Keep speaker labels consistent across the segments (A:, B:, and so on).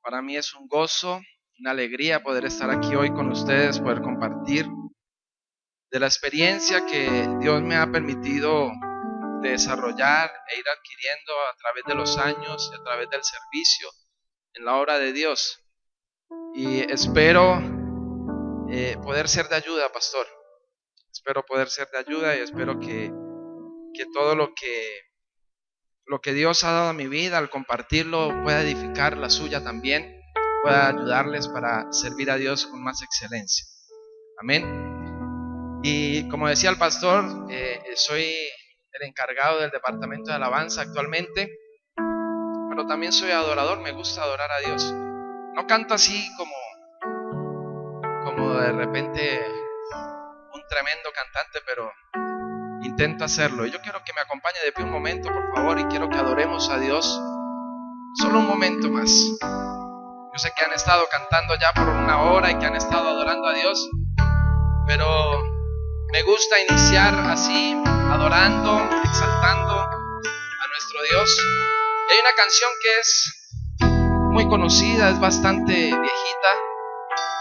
A: Para mí es un gozo, una alegría poder estar aquí hoy con ustedes, poder compartir de la experiencia que Dios me ha permitido desarrollar e ir adquiriendo a través de los años y a través del servicio en la obra de Dios. Y espero poder ser de ayuda, pastor. Espero poder ser de ayuda y espero que todo lo que Dios ha dado a mi vida, al compartirlo, pueda edificar la suya también, pueda ayudarles para servir a Dios con más excelencia. Amén. Y como decía el pastor, soy el encargado del departamento de alabanza actualmente, pero también soy adorador, me gusta adorar a Dios. No canto así como de repente un tremendo cantante, pero intento hacerlo. Y yo quiero que me acompañe de pie un momento, por favor, y quiero que adoremos a Dios solo un momento más. Yo sé que han estado cantando ya por una hora y que han estado adorando a Dios, pero me gusta iniciar así, adorando, exaltando a nuestro Dios. Y hay una canción que es muy conocida, es bastante viejita,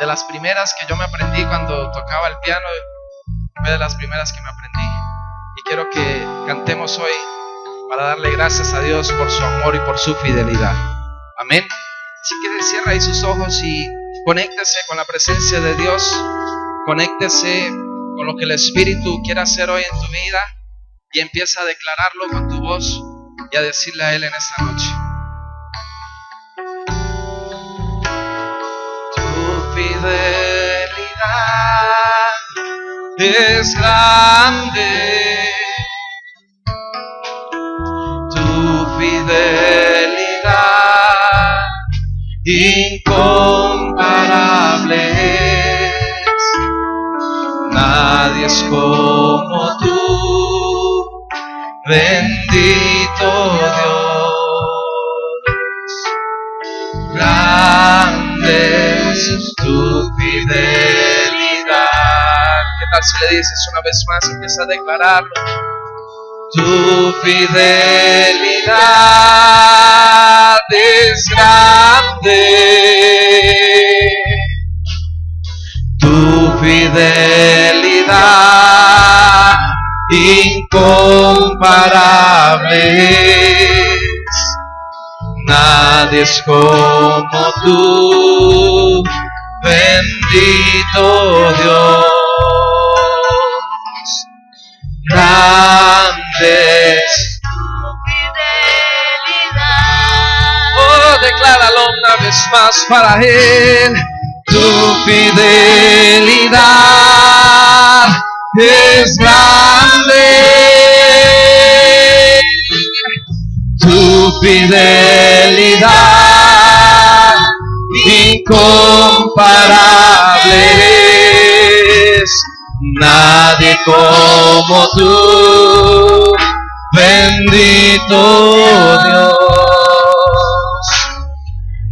A: de las primeras que yo me aprendí cuando tocaba el piano, fue de las primeras que me aprendí. Y quiero que cantemos hoy para darle gracias a Dios por su amor y por su fidelidad. Amén. Así que cierra ahí sus ojos y conéctese con la presencia de Dios. Conéctese con lo que el Espíritu quiere hacer hoy en tu vida y empieza a declararlo con tu voz y a decirle a Él en esta noche. Tu fidelidad es grande, tu fidelidad incomparable es. Nadie es como tú, bendito Dios. Grande es tu fidelidad. ¿Qué tal si le dices una vez más? Empieza a declararlo. Tu fidelidad es grande, tu fidelidad incomparable. Nadie es como tú, bendito Dios. Grande es tu fidelidad. Oh, decláralo una vez más para Él. Tu fidelidad es grande, tu fidelidad incomparable es. Nadie como tú, bendito Dios.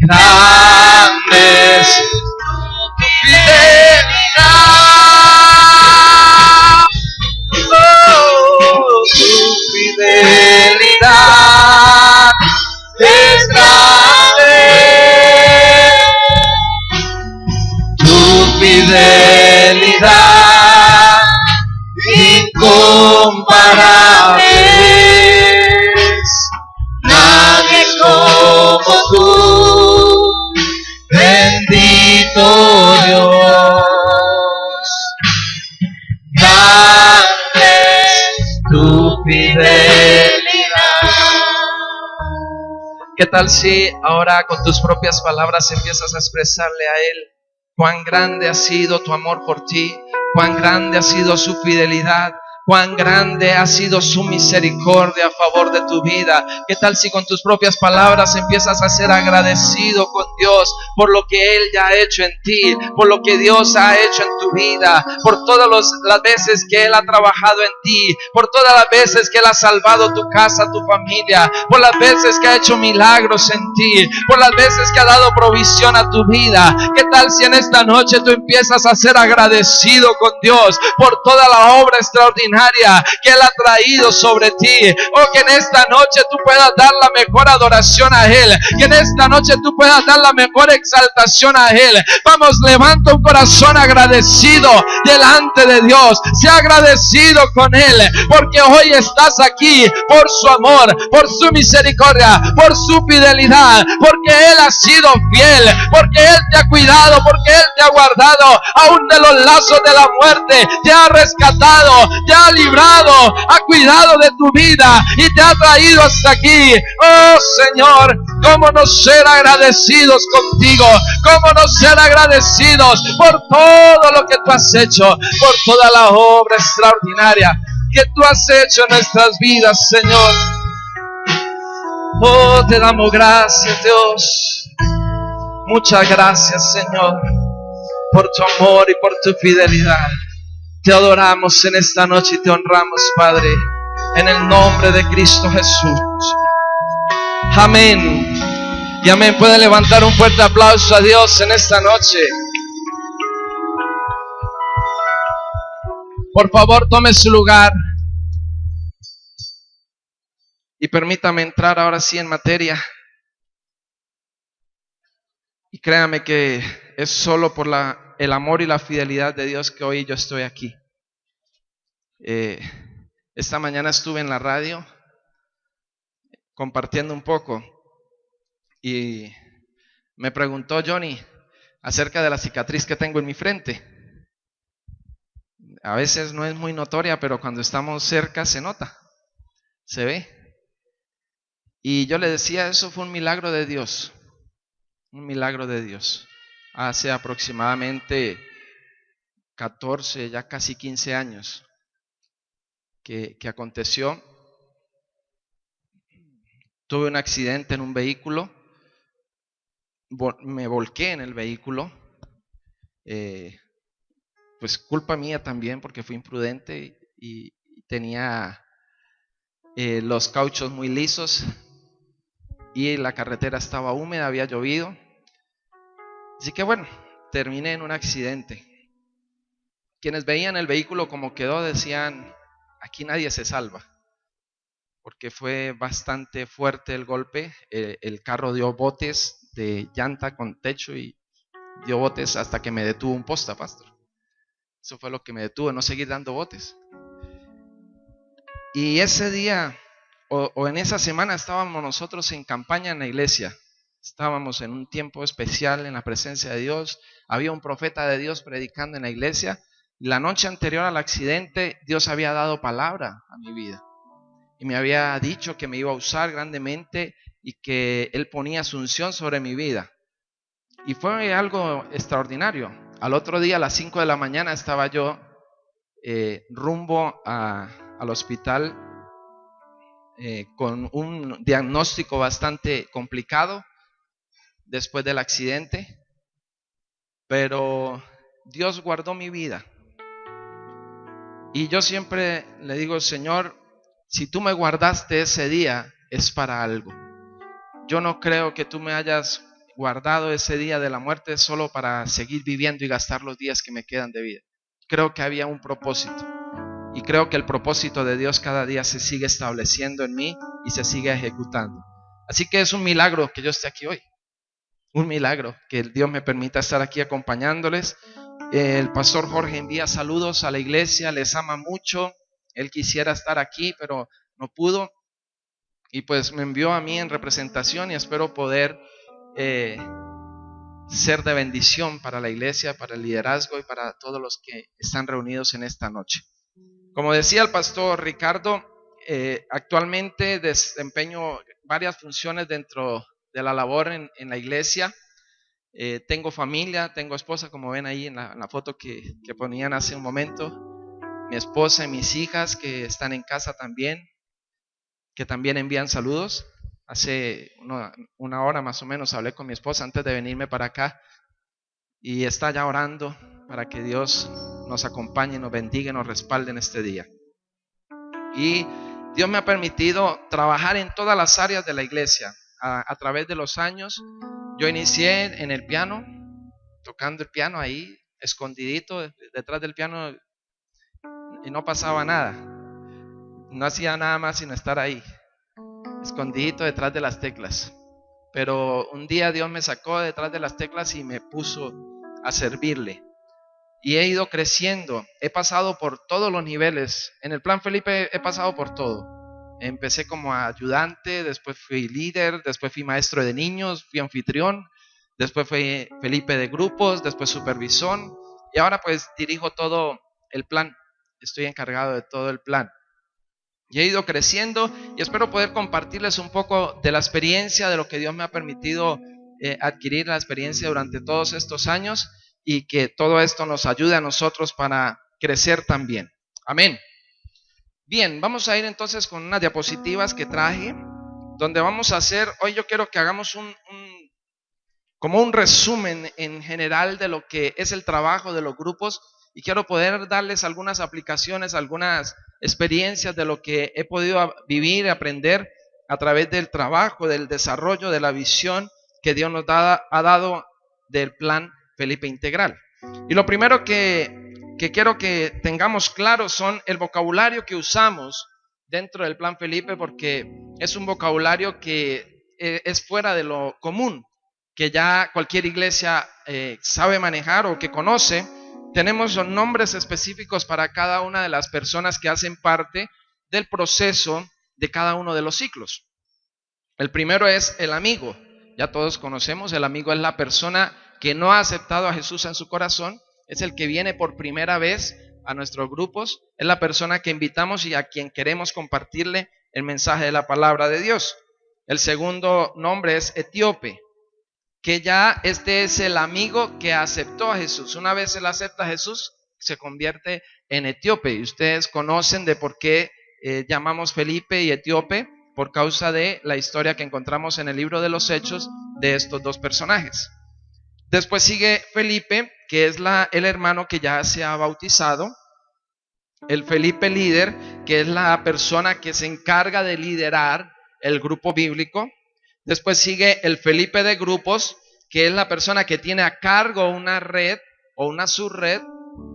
A: Grande es tu fidelidad, oh, tu fidelidad es grande, tu fidelidad incomparable es. Nadie como tú, bendito Dios. Grande es tu fidelidad. ¿Qué tal si ahora con tus propias palabras empiezas a expresarle a Él cuán grande ha sido tu amor por ti, cuán grande ha sido su fidelidad, cuán grande ha sido su misericordia a favor de tu vida? ¿Qué tal si con tus propias palabras empiezas a ser agradecido con Dios por lo que Él ya ha hecho en ti, por lo que Dios ha hecho en tu vida, por todas las veces que Él ha trabajado en ti, por todas las veces que Él ha salvado tu casa, tu familia, por las veces que ha hecho milagros en ti, por las veces que ha dado provisión a tu vida? ¿Qué tal si en esta noche tú empiezas a ser agradecido con Dios por toda la obra extraordinaria extraordinaria que Él ha traído sobre ti. Oh, que en esta noche tú puedas dar la mejor adoración a Él, que en esta noche tú puedas dar la mejor exaltación a Él. Vamos, levanta un corazón agradecido delante de Dios. Sea agradecido con Él, porque hoy estás aquí por su amor, por su misericordia, por su fidelidad, porque Él ha sido fiel, porque Él te ha cuidado, porque Él te ha guardado aún de los lazos de la muerte, te ha rescatado, te ha librado, ha cuidado de tu vida y te ha traído hasta aquí. Oh Señor, cómo no ser agradecidos contigo, cómo no ser agradecidos por todo lo que tú has hecho, por toda la obra extraordinaria que tú has hecho en nuestras vidas, Señor. Oh, te damos gracias, Dios. Muchas gracias, Señor, por tu amor y por tu fidelidad. Te adoramos en esta noche y te honramos, Padre, en el nombre de Cristo Jesús. Amén. Y amén. Puede levantar un fuerte aplauso a Dios en esta noche. Por favor, tome su lugar. Y permítame entrar ahora sí en materia. Y créame que es solo por el amor y la fidelidad de Dios que hoy yo estoy aquí. Esta mañana estuve en la radio compartiendo un poco y me preguntó Johnny acerca de la cicatriz que tengo en mi frente. A veces no es muy notoria, pero cuando estamos cerca se nota, se ve. Y yo le decía, eso fue un milagro de Dios, un milagro de Dios. Hace aproximadamente 14, ya casi 15 años que aconteció. Tuve un accidente en un vehículo, me volqué en el vehículo, pues culpa mía también porque fui imprudente y tenía los cauchos muy lisos y la carretera estaba húmeda, había llovido. Así que bueno, terminé en un accidente. Quienes veían el vehículo como quedó decían, aquí nadie se salva, porque fue bastante fuerte el golpe. El carro dio botes de llanta con techo y dio botes hasta que me detuvo un posta, pastor. Eso fue lo que me detuvo, no seguir dando botes. Y ese día o en esa semana estábamos nosotros en campaña en la iglesia. Estábamos en un tiempo especial en la presencia de Dios. Había un profeta de Dios predicando en la iglesia. La noche anterior al accidente, Dios había dado palabra a mi vida. Y me había dicho que me iba a usar grandemente y que Él ponía su unción sobre mi vida. Y fue algo extraordinario. Al otro día, a las 5 de la mañana, estaba yo rumbo al hospital con un diagnóstico bastante complicado después del accidente. Pero Dios guardó mi vida. Y yo siempre le digo, Señor, si tú me guardaste ese día, es para algo. Yo no creo que tú me hayas guardado ese día de la muerte solo para seguir viviendo y gastar los días que me quedan de vida. Creo que había un propósito. Y creo que el propósito de Dios cada día se sigue estableciendo en mí y se sigue ejecutando. Así que es un milagro que yo esté aquí hoy. Un milagro que Dios me permita estar aquí acompañándoles. El pastor Jorge envía saludos a la iglesia, les ama mucho. Él quisiera estar aquí, pero no pudo. Y pues me envió a mí en representación y espero poder ser de bendición para la iglesia, para el liderazgo y para todos los que están reunidos en esta noche. Como decía el pastor Ricardo, actualmente desempeño varias funciones dentro de la labor en la iglesia. Tengo familia, tengo esposa, como ven ahí en la foto que ponían hace un momento. Mi esposa y mis hijas que están en casa también, que también envían saludos. Hace una hora más o menos hablé con mi esposa antes de venirme para acá y está ya orando para que Dios nos acompañe, nos bendiga y nos respalde en este día. Y Dios me ha permitido trabajar en todas las áreas de la iglesia. A través de los años, yo inicié en el piano, tocando el piano ahí, escondidito detrás del piano. y no pasaba nada. No hacía nada más sino estar ahí, escondidito detrás de las teclas. Pero un día Dios me sacó detrás de las teclas y me puso a servirle. Y he ido creciendo, he pasado por todos los niveles. En el Plan Felipe he pasado por todo. Empecé como ayudante, después fui líder, después fui maestro de niños, fui anfitrión, después fui Felipe de grupos, después supervisor, y ahora pues dirijo todo el plan. Estoy encargado de todo el plan. Y he ido creciendo y espero poder compartirles un poco de la experiencia, de lo que Dios me ha permitido adquirir la experiencia durante todos estos años, y que todo esto nos ayude a nosotros para crecer también. Amén. Bien, vamos a ir entonces con unas diapositivas que traje, donde vamos a hacer, hoy yo quiero que hagamos como un resumen en general de lo que es el trabajo de los grupos, y quiero poder darles algunas aplicaciones, algunas experiencias de lo que he podido vivir, aprender a través del trabajo, del desarrollo, de la visión que Dios nos ha dado del plan Felipe Integral. Y lo primero que quiero que tengamos claro son el vocabulario que usamos dentro del plan Felipe, porque es un vocabulario que es fuera de lo común, que ya cualquier iglesia sabe manejar o que conoce. Tenemos nombres específicos para cada una de las personas que hacen parte del proceso de cada uno de los ciclos. El primero es el amigo. Ya todos conocemos, el amigo es la persona que no ha aceptado a Jesús en su corazón, es el que viene por primera vez a nuestros grupos, es la persona que invitamos y a quien queremos compartirle el mensaje de la palabra de Dios. El segundo nombre es etíope, que ya este es el amigo que aceptó a Jesús. Una vez él acepta a Jesús, se convierte en etíope. Y ustedes conocen de por qué llamamos Felipe y etíope, por causa de la historia que encontramos en el libro de los Hechos de estos dos personajes. Después sigue Felipe, que es el hermano que ya se ha bautizado. El Felipe líder, que es la persona que se encarga de liderar el grupo bíblico. Después sigue el Felipe de grupos, que es la persona que tiene a cargo una red o una subred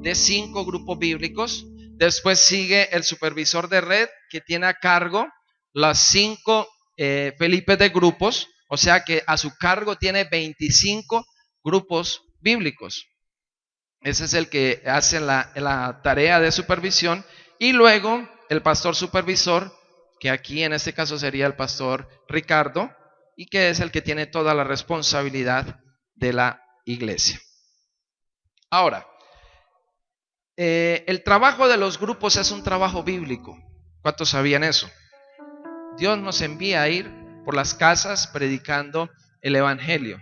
A: de 5 grupos bíblicos. Después sigue el supervisor de red, que tiene a cargo las 5 Felipe de grupos, o sea que a su cargo tiene 25 grupos bíblicos. Ese es el que hace la tarea de supervisión. Y luego el pastor supervisor, que aquí en este caso sería el pastor Ricardo, y que es el que tiene toda la responsabilidad de la iglesia. Ahora, el trabajo de los grupos es un trabajo bíblico. ¿Cuántos sabían eso? Dios nos envía a ir por las casas predicando el evangelio.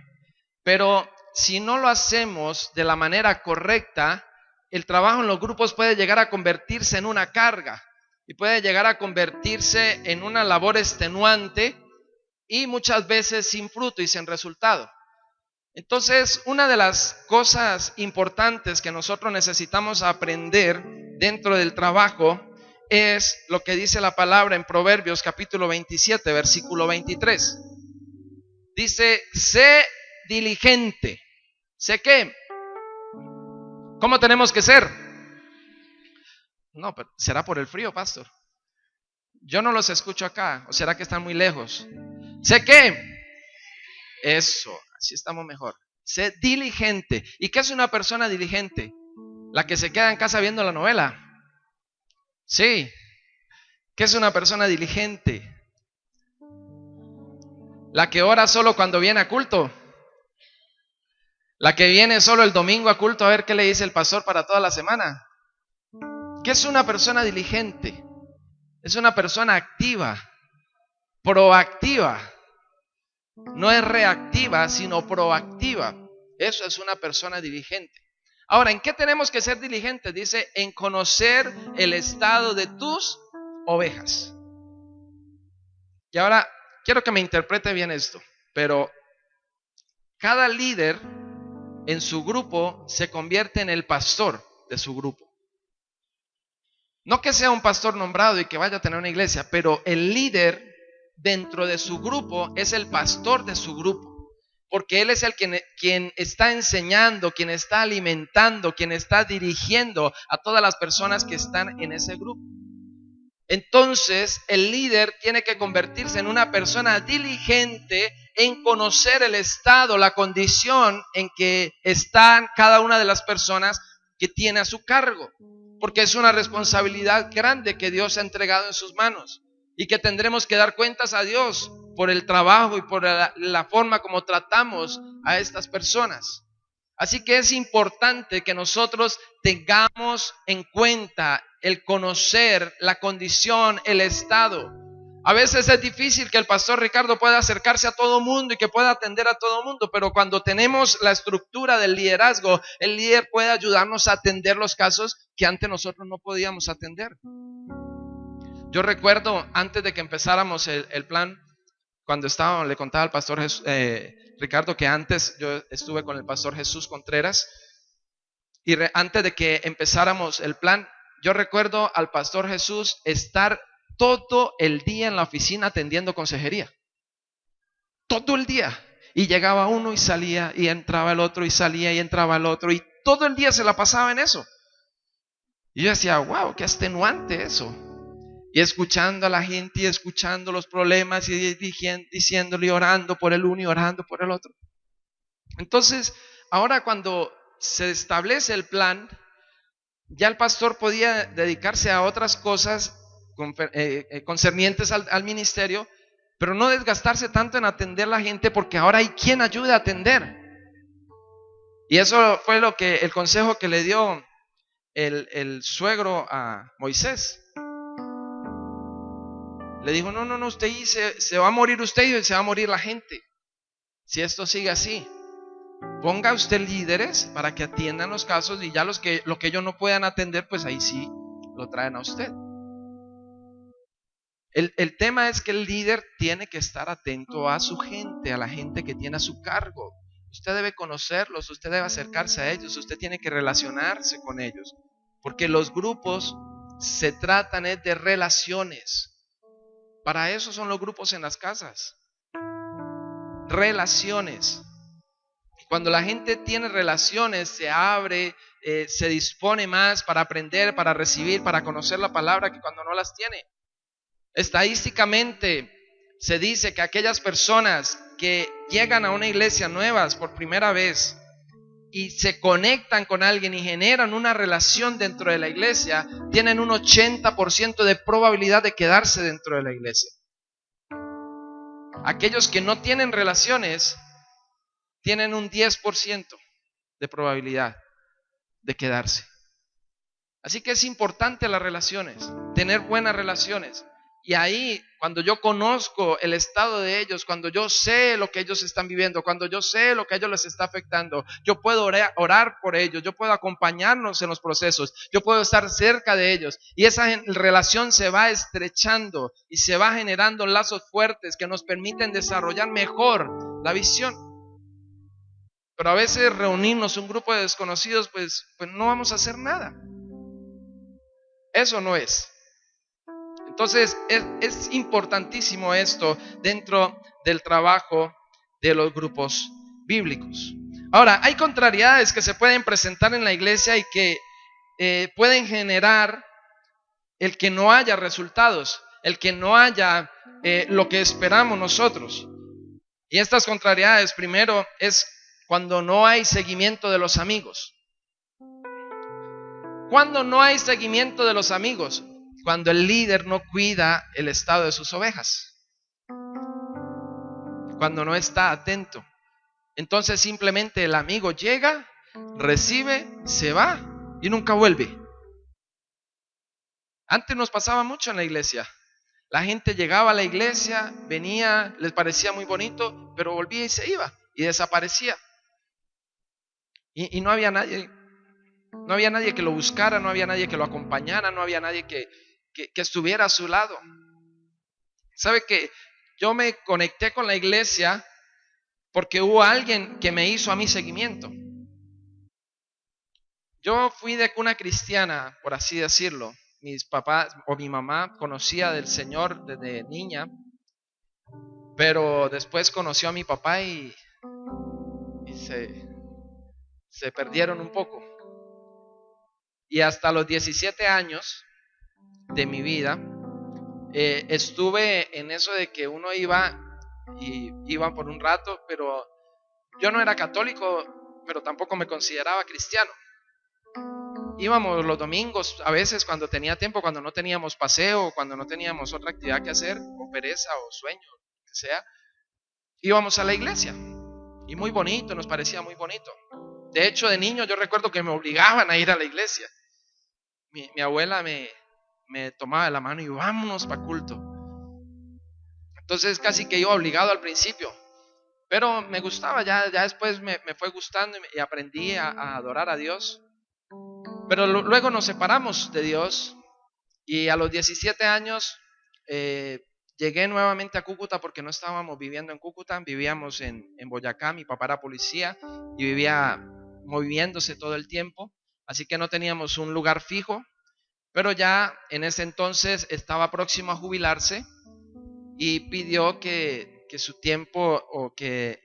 A: Pero si no lo hacemos de la manera correcta, el trabajo en los grupos puede llegar a convertirse en una carga y puede llegar a convertirse en una labor extenuante y muchas veces sin fruto y sin resultado. Entonces, una de las cosas importantes que nosotros necesitamos aprender dentro del trabajo es lo que dice la palabra en Proverbios capítulo 27, versículo 23. Dice, sé diligente. ¿Sé qué? ¿Cómo tenemos que ser? No, pero será por el frío, pastor. Yo no los escucho acá, o será que están muy lejos. ¿Sé qué? Eso, así estamos mejor. Sé diligente. ¿Y qué es una persona diligente? La que se queda en casa viendo la novela. Sí. ¿Qué es una persona diligente? La que ora solo cuando viene a culto. La que viene solo el domingo a culto a ver qué le dice el pastor para toda la semana. ¿Qué es una persona diligente? Es una persona activa, proactiva. No es reactiva, sino proactiva. Eso es una persona diligente. Ahora, ¿en qué tenemos que ser diligentes? Dice, en conocer el estado de tus ovejas. Y ahora, quiero que me interprete bien esto, pero cada líder en su grupo se convierte en el pastor de su grupo. No que sea un pastor nombrado y que vaya a tener una iglesia, pero el líder dentro de su grupo es el pastor de su grupo. porque Él es quien está enseñando, quien está alimentando, quien está dirigiendo a todas las personas que están en ese grupo. Entonces, el líder tiene que convertirse en una persona diligente en conocer el estado, la condición en que están cada una de las personas que tiene a su cargo, porque es una responsabilidad grande que Dios ha entregado en sus manos y que tendremos que dar cuentas a Dios por el trabajo y por la forma como tratamos a estas personas. Así que es importante que nosotros tengamos en cuenta el conocer la condición, el estado. A veces es difícil que el pastor Ricardo pueda acercarse a todo mundo y que pueda atender a todo mundo, pero cuando tenemos la estructura del liderazgo, el líder puede ayudarnos a atender los casos que antes nosotros no podíamos atender. Yo recuerdo antes de que empezáramos el plan, cuando le contaba al pastor Ricardo que antes yo estuve con el pastor Jesús Contreras y antes de que empezáramos el plan, yo recuerdo al pastor Jesús estar todo el día en la oficina atendiendo consejería. Todo el día. Y llegaba uno y salía, y entraba el otro y salía y entraba el otro, y todo el día se la pasaba en eso. Y yo decía, wow, qué extenuante eso. Y escuchando a la gente y escuchando los problemas y diciéndole y orando por el uno y orando por el otro. Entonces, ahora cuando se establece el plan, ya el pastor podía dedicarse a otras cosas concernientes al ministerio, pero no desgastarse tanto en atender a la gente, porque ahora hay quien ayude a atender. Y eso fue el consejo que le dio el suegro a Moisés. Le dijo, no, usted se va a morir usted y se va a morir la gente. Si esto sigue así, ponga usted líderes para que atiendan los casos, y ya lo que ellos no puedan atender, pues ahí sí lo traen a usted. El tema es que el líder tiene que estar atento a su gente, a la gente que tiene a su cargo. Usted debe conocerlos, usted debe acercarse a ellos, usted tiene que relacionarse con ellos, porque los grupos se tratan de relaciones. Para eso son los grupos en las casas. Relaciones. Cuando la gente tiene relaciones, se abre, se dispone más para aprender, para recibir, para conocer la palabra, que cuando no las tiene. Estadísticamente se dice que aquellas personas que llegan a una iglesia nuevas por primera vez y se conectan con alguien y generan una relación dentro de la iglesia, tienen un 80% de probabilidad de quedarse dentro de la iglesia. Aquellos que no tienen relaciones tienen un 10% de probabilidad de quedarse. Así que es importante las relaciones, tener buenas relaciones. Y ahí, cuando yo conozco el estado de ellos, cuando yo sé lo que ellos están viviendo, cuando yo sé lo que a ellos les está afectando, yo puedo orar por ellos, yo puedo acompañarnos en los procesos, yo puedo estar cerca de ellos. Y esa relación se va estrechando y se va generando lazos fuertes que nos permiten desarrollar mejor la visión. Pero a veces reunirnos un grupo de desconocidos, pues no vamos a hacer nada. Eso no es. Entonces es importantísimo esto dentro del trabajo de los grupos bíblicos. Ahora, hay contrariedades que se pueden presentar en la iglesia y que pueden generar el que no haya resultados, el que no haya lo que esperamos nosotros. Y estas contrariedades, primero, es cuando no hay seguimiento de los amigos. Cuando no hay seguimiento de los amigos, cuando el líder no cuida el estado de sus ovejas, cuando no está atento. Entonces simplemente el amigo llega, recibe, se va y nunca vuelve. Antes nos pasaba mucho en la iglesia. La gente llegaba a la iglesia, venía, les parecía muy bonito, pero volvía y se iba y desaparecía. Y no había nadie. No había nadie que lo buscara, no había nadie que lo acompañara, no había nadie que estuviera a su lado. ¿Sabe qué? Yo me conecté con la iglesia porque hubo alguien que me hizo a mí seguimiento. Yo fui de cuna cristiana, por así decirlo. Mis papás o mi mamá conocía del Señor desde niña, pero después conoció a mi papá y se perdieron un poco. Y hasta los 17 años de mi vida, estuve en eso de que uno iba por un rato, pero yo no era católico, pero tampoco me consideraba cristiano. Íbamos los domingos, a veces cuando tenía tiempo, cuando no teníamos paseo, cuando no teníamos otra actividad que hacer, o pereza, o sueño, lo que sea, íbamos a la iglesia. Y muy bonito, nos parecía muy bonito. De hecho, de niño yo recuerdo que me obligaban a ir a la iglesia. Mi abuela me tomaba de la mano y vámonos para culto. Entonces casi que iba obligado al principio, pero me gustaba, ya después me fue gustando y aprendí a adorar a Dios. Pero luego nos separamos de Dios y a los 17 años llegué nuevamente a Cúcuta porque no estábamos viviendo en Cúcuta, vivíamos en Boyacá. Mi papá era policía y vivía moviéndose todo el tiempo, así que no teníamos un lugar fijo, pero ya en ese entonces estaba próximo a jubilarse y pidió que su tiempo, o que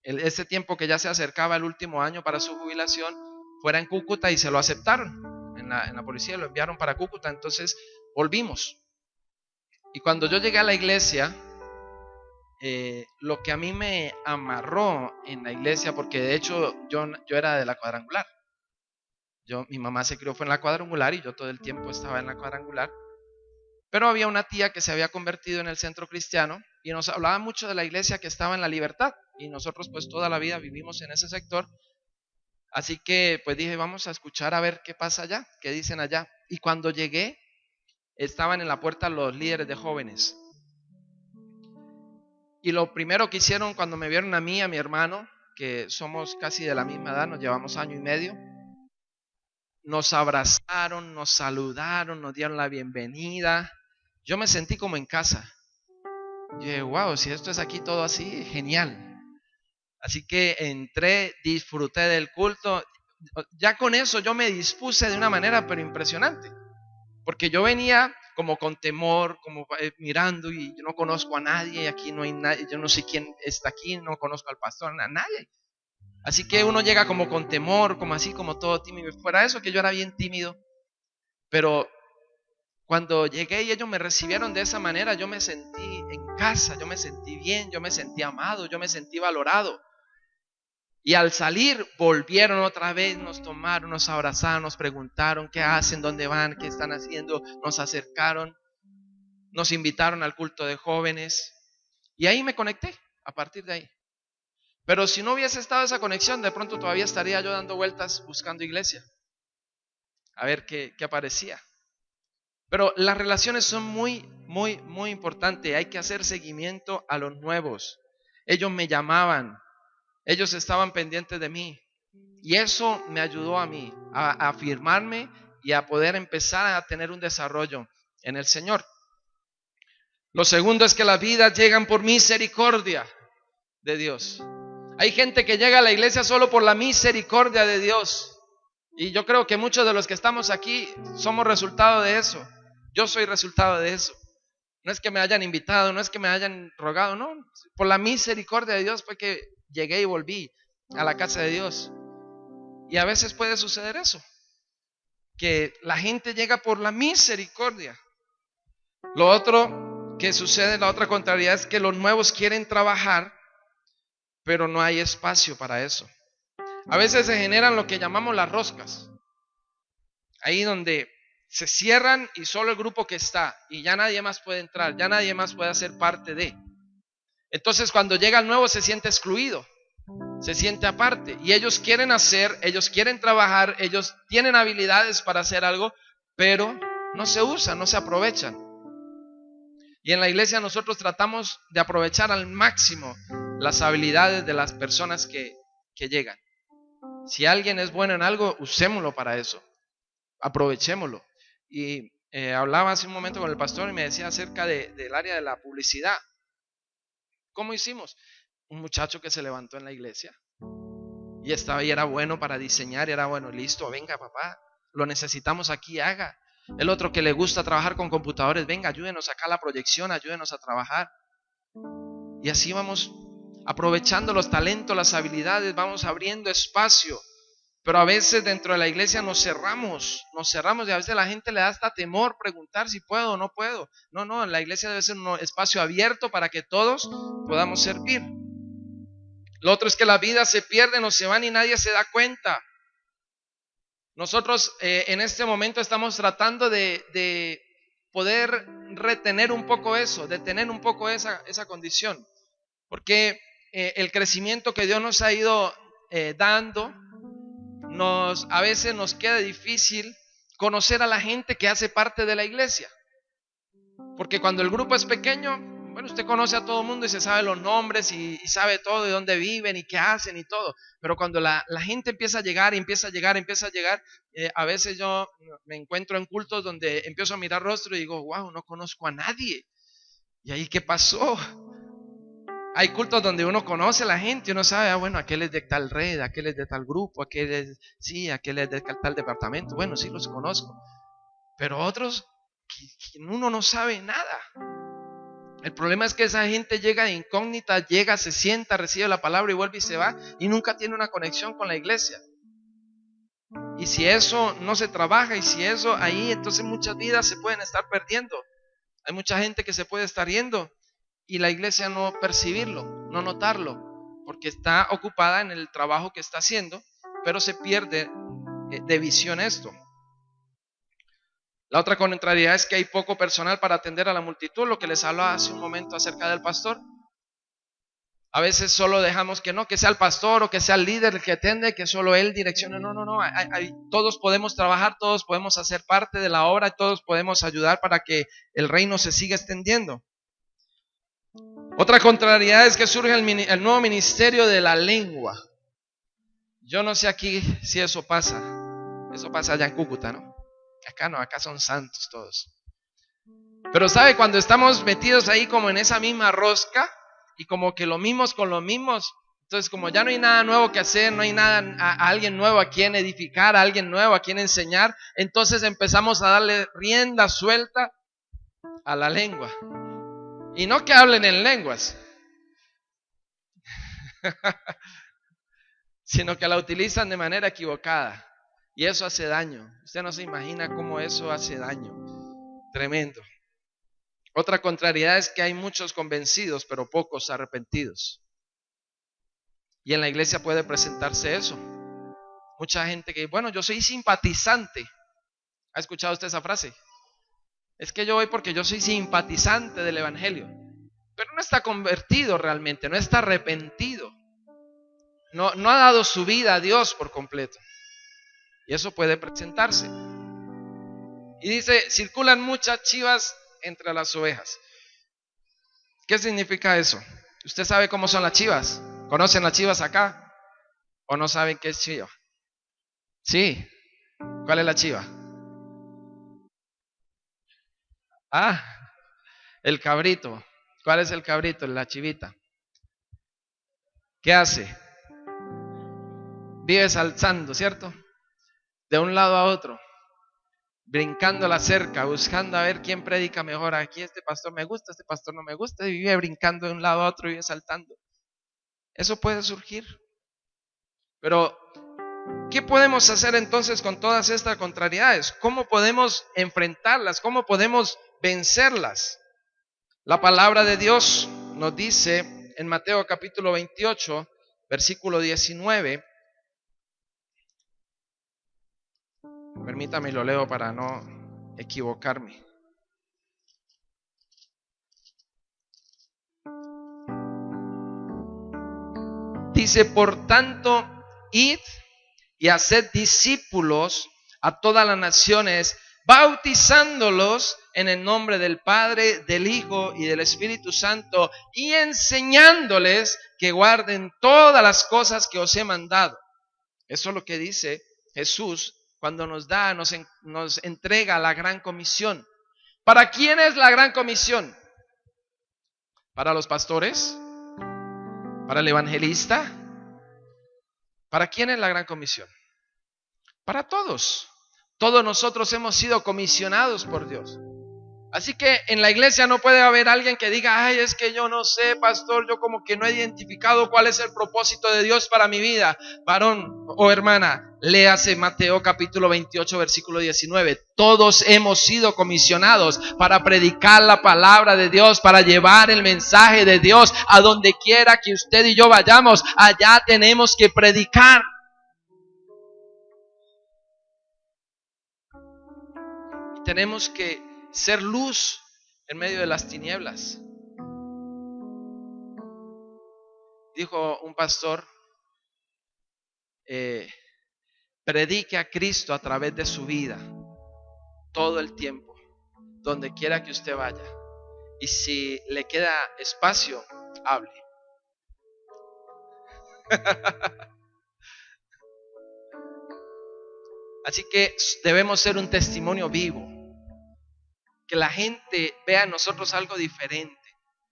A: ese tiempo que ya se acercaba el último año para su jubilación, fuera en Cúcuta, y se lo aceptaron en la policía, lo enviaron para Cúcuta. Entonces volvimos. Y cuando yo llegué a la iglesia, lo que a mí me amarró en la iglesia, porque de hecho yo era de la cuadrangular. Mi mamá se crió fue en la cuadrangular y yo todo el tiempo estaba en la cuadrangular. Pero había una tía que se había convertido en el centro cristiano y nos hablaba mucho de la iglesia que estaba en La Libertad. Y nosotros pues toda la vida vivimos en ese sector. Así que pues dije, vamos a escuchar a ver qué pasa allá, qué dicen allá. Y cuando llegué, estaban en la puerta los líderes de jóvenes. Y lo primero que hicieron cuando me vieron a mí, a mi hermano, que somos casi de la misma edad, nos llevamos año y medio, nos abrazaron, nos saludaron, nos dieron la bienvenida. Yo me sentí como en casa. Yo dije, wow, si esto es aquí todo así, genial. Así que entré, disfruté del culto. Ya con eso yo me dispuse de una manera pero impresionante. Porque yo venía como con temor, como mirando, y yo no conozco a nadie, aquí no hay nadie, yo no sé quién está aquí, no conozco al pastor, a nadie. Así que uno llega como con temor, como así, como todo tímido. Fuera eso, que yo era bien tímido. Pero cuando llegué y ellos me recibieron de esa manera, yo me sentí en casa, yo me sentí bien, yo me sentí amado, yo me sentí valorado. Y al salir volvieron otra vez, nos tomaron, nos abrazaron, nos preguntaron qué hacen, dónde van, qué están haciendo, nos acercaron, nos invitaron al culto de jóvenes y ahí me conecté a partir de ahí. Pero si no hubiese estado esa conexión, de pronto todavía estaría yo dando vueltas buscando iglesia, a ver qué aparecía. Pero las relaciones son muy, muy, muy importantes. Hay que hacer seguimiento a los nuevos. Ellos me llamaban, ellos estaban pendientes de mí. Y eso me ayudó a mí a afirmarme y a poder empezar a tener un desarrollo en el Señor. Lo segundo es que las vidas llegan por misericordia de Dios. Hay gente que llega a la iglesia solo por la misericordia de Dios. Y yo creo que muchos de los que estamos aquí somos resultado de eso. Yo soy resultado de eso. No es que me hayan invitado, no es que me hayan rogado, no. Por la misericordia de Dios fue que llegué y volví a la casa de Dios. Y a veces puede suceder eso, que la gente llega por la misericordia. Lo otro que sucede, la otra contrariedad, es que los nuevos quieren trabajar, pero no hay espacio para eso. A veces se generan lo que llamamos las roscas. Ahí donde se cierran y solo el grupo que está, y ya nadie más puede entrar, ya nadie más puede hacer parte de. Entonces cuando llega el nuevo se siente excluido, se siente aparte, y ellos quieren hacer, ellos quieren trabajar, ellos tienen habilidades para hacer algo, pero no se usan, no se aprovechan. Y en la iglesia nosotros tratamos de aprovechar al máximo las habilidades de las personas que llegan. Si alguien es bueno en algo, usémoslo para eso, aprovechémoslo. Y hablaba hace un momento con el pastor y me decía acerca del área de la publicidad. ¿Cómo hicimos? Un muchacho que se levantó en la iglesia y era bueno para diseñar, y era bueno, listo, venga papá, lo necesitamos aquí, haga. El otro que le gusta trabajar con computadores, venga, ayúdenos acá a la proyección, ayúdenos a trabajar. Y así vamos aprovechando los talentos, las habilidades, vamos abriendo espacio. Pero a veces dentro de la iglesia nos cerramos y a veces la gente le da hasta temor preguntar si puedo o no puedo. No, la iglesia debe ser un espacio abierto para que todos podamos servir. Lo otro es que las vidas se pierden o se van y nadie se da cuenta. Nosotros en este momento estamos tratando de poder retener un poco eso, de tener un poco esa condición. Porque el crecimiento que Dios nos ha ido dando, a veces nos queda difícil conocer a la gente que hace parte de la iglesia. Porque cuando el grupo es pequeño, bueno, usted conoce a todo el mundo y se sabe los nombres y sabe todo, de dónde viven y qué hacen y todo. Pero cuando la gente empieza a llegar, a veces yo me encuentro en cultos donde empiezo a mirar rostro y digo, wow, no conozco a nadie. ¿Y ahí qué pasó? Hay cultos donde uno conoce a la gente y uno sabe, bueno, aquel es de tal red, aquel es de tal grupo, aquel es de tal departamento. Bueno, sí los conozco. Pero otros, que uno no sabe nada. El problema es que esa gente llega de incógnita, llega, se sienta, recibe la palabra y vuelve y se va y nunca tiene una conexión con la iglesia. Y si eso no se trabaja y si eso ahí, entonces muchas vidas se pueden estar perdiendo. Hay mucha gente que se puede estar yendo y la iglesia no percibirlo, no notarlo, porque está ocupada en el trabajo que está haciendo, pero se pierde de visión esto. La otra contrariedad es que hay poco personal para atender a la multitud, lo que les hablaba hace un momento acerca del pastor. A veces solo dejamos que sea el pastor o que sea el líder el que atiende, que solo él direccione. No. Todos podemos trabajar, todos podemos hacer parte de la obra, todos podemos ayudar para que el reino se siga extendiendo. Otra contrariedad es que surge el nuevo ministerio de la lengua. Yo no sé aquí si eso pasa. Eso pasa allá en Cúcuta, ¿no? Acá no, acá son santos todos. Pero ¿sabe? Cuando estamos metidos ahí como en esa misma rosca y como que lo mismos con los mismos, entonces como ya no hay nada nuevo que hacer, no hay nada a alguien nuevo a quien edificar, a alguien nuevo a quien enseñar, entonces empezamos a darle rienda suelta a la lengua. Y no que hablen en lenguas, sino que la utilizan de manera equivocada. Y eso hace daño. Usted no se imagina cómo eso hace daño. Tremendo. Otra contrariedad es que hay muchos convencidos, pero pocos arrepentidos. Y en la iglesia puede presentarse eso. Mucha gente que, bueno, yo soy simpatizante. ¿Ha escuchado usted esa frase? Es que yo voy porque yo soy simpatizante del evangelio. Pero no está convertido realmente, no está arrepentido. No ha dado su vida a Dios por completo. Y eso puede presentarse. Y dice, circulan muchas chivas entre las ovejas. ¿Qué significa eso? ¿Usted sabe cómo son las chivas? ¿Conocen las chivas acá? ¿O no saben qué es chiva? Sí. ¿Cuál es la chiva? El cabrito. ¿Cuál es el cabrito? La chivita. ¿Qué hace? Vive saltando, ¿cierto? De un lado a otro, brincando la cerca, buscando a ver quién predica mejor. Aquí este pastor me gusta, este pastor no me gusta, y vive brincando de un lado a otro, vive saltando. Eso puede surgir. Pero, ¿qué podemos hacer entonces con todas estas contrariedades? ¿Cómo podemos enfrentarlas? ¿Cómo podemos vencerlas? La palabra de Dios nos dice en Mateo capítulo 28, versículo 19. Permítame, lo leo para no equivocarme. Dice, por tanto, id y haced discípulos a todas las naciones, bautizándolos en el nombre del Padre, del Hijo y del Espíritu Santo, y enseñándoles que guarden todas las cosas que os he mandado. Eso es lo que dice Jesús cuando nos entrega la gran comisión. ¿Para quién es la gran comisión? ¿Para los pastores? ¿Para el evangelista? ¿Para quién es la gran comisión? Para todos. Todos nosotros hemos sido comisionados por Dios. Así que en la iglesia no puede haber alguien que diga, ay, es que yo no sé, pastor, yo como que no he identificado cuál es el propósito de Dios para mi vida. Varón o hermana, léase Mateo capítulo 28, versículo 19. Todos hemos sido comisionados para predicar la palabra de Dios, para llevar el mensaje de Dios a donde quiera que usted y yo vayamos. Allá tenemos que predicar. Y tenemos que ser luz en medio de las tinieblas. Dijo un pastor, predique a Cristo a través de su vida, todo el tiempo, donde quiera que usted vaya. Y si le queda espacio, hable. Así que debemos ser un testimonio vivo. Que la gente vea en nosotros algo diferente.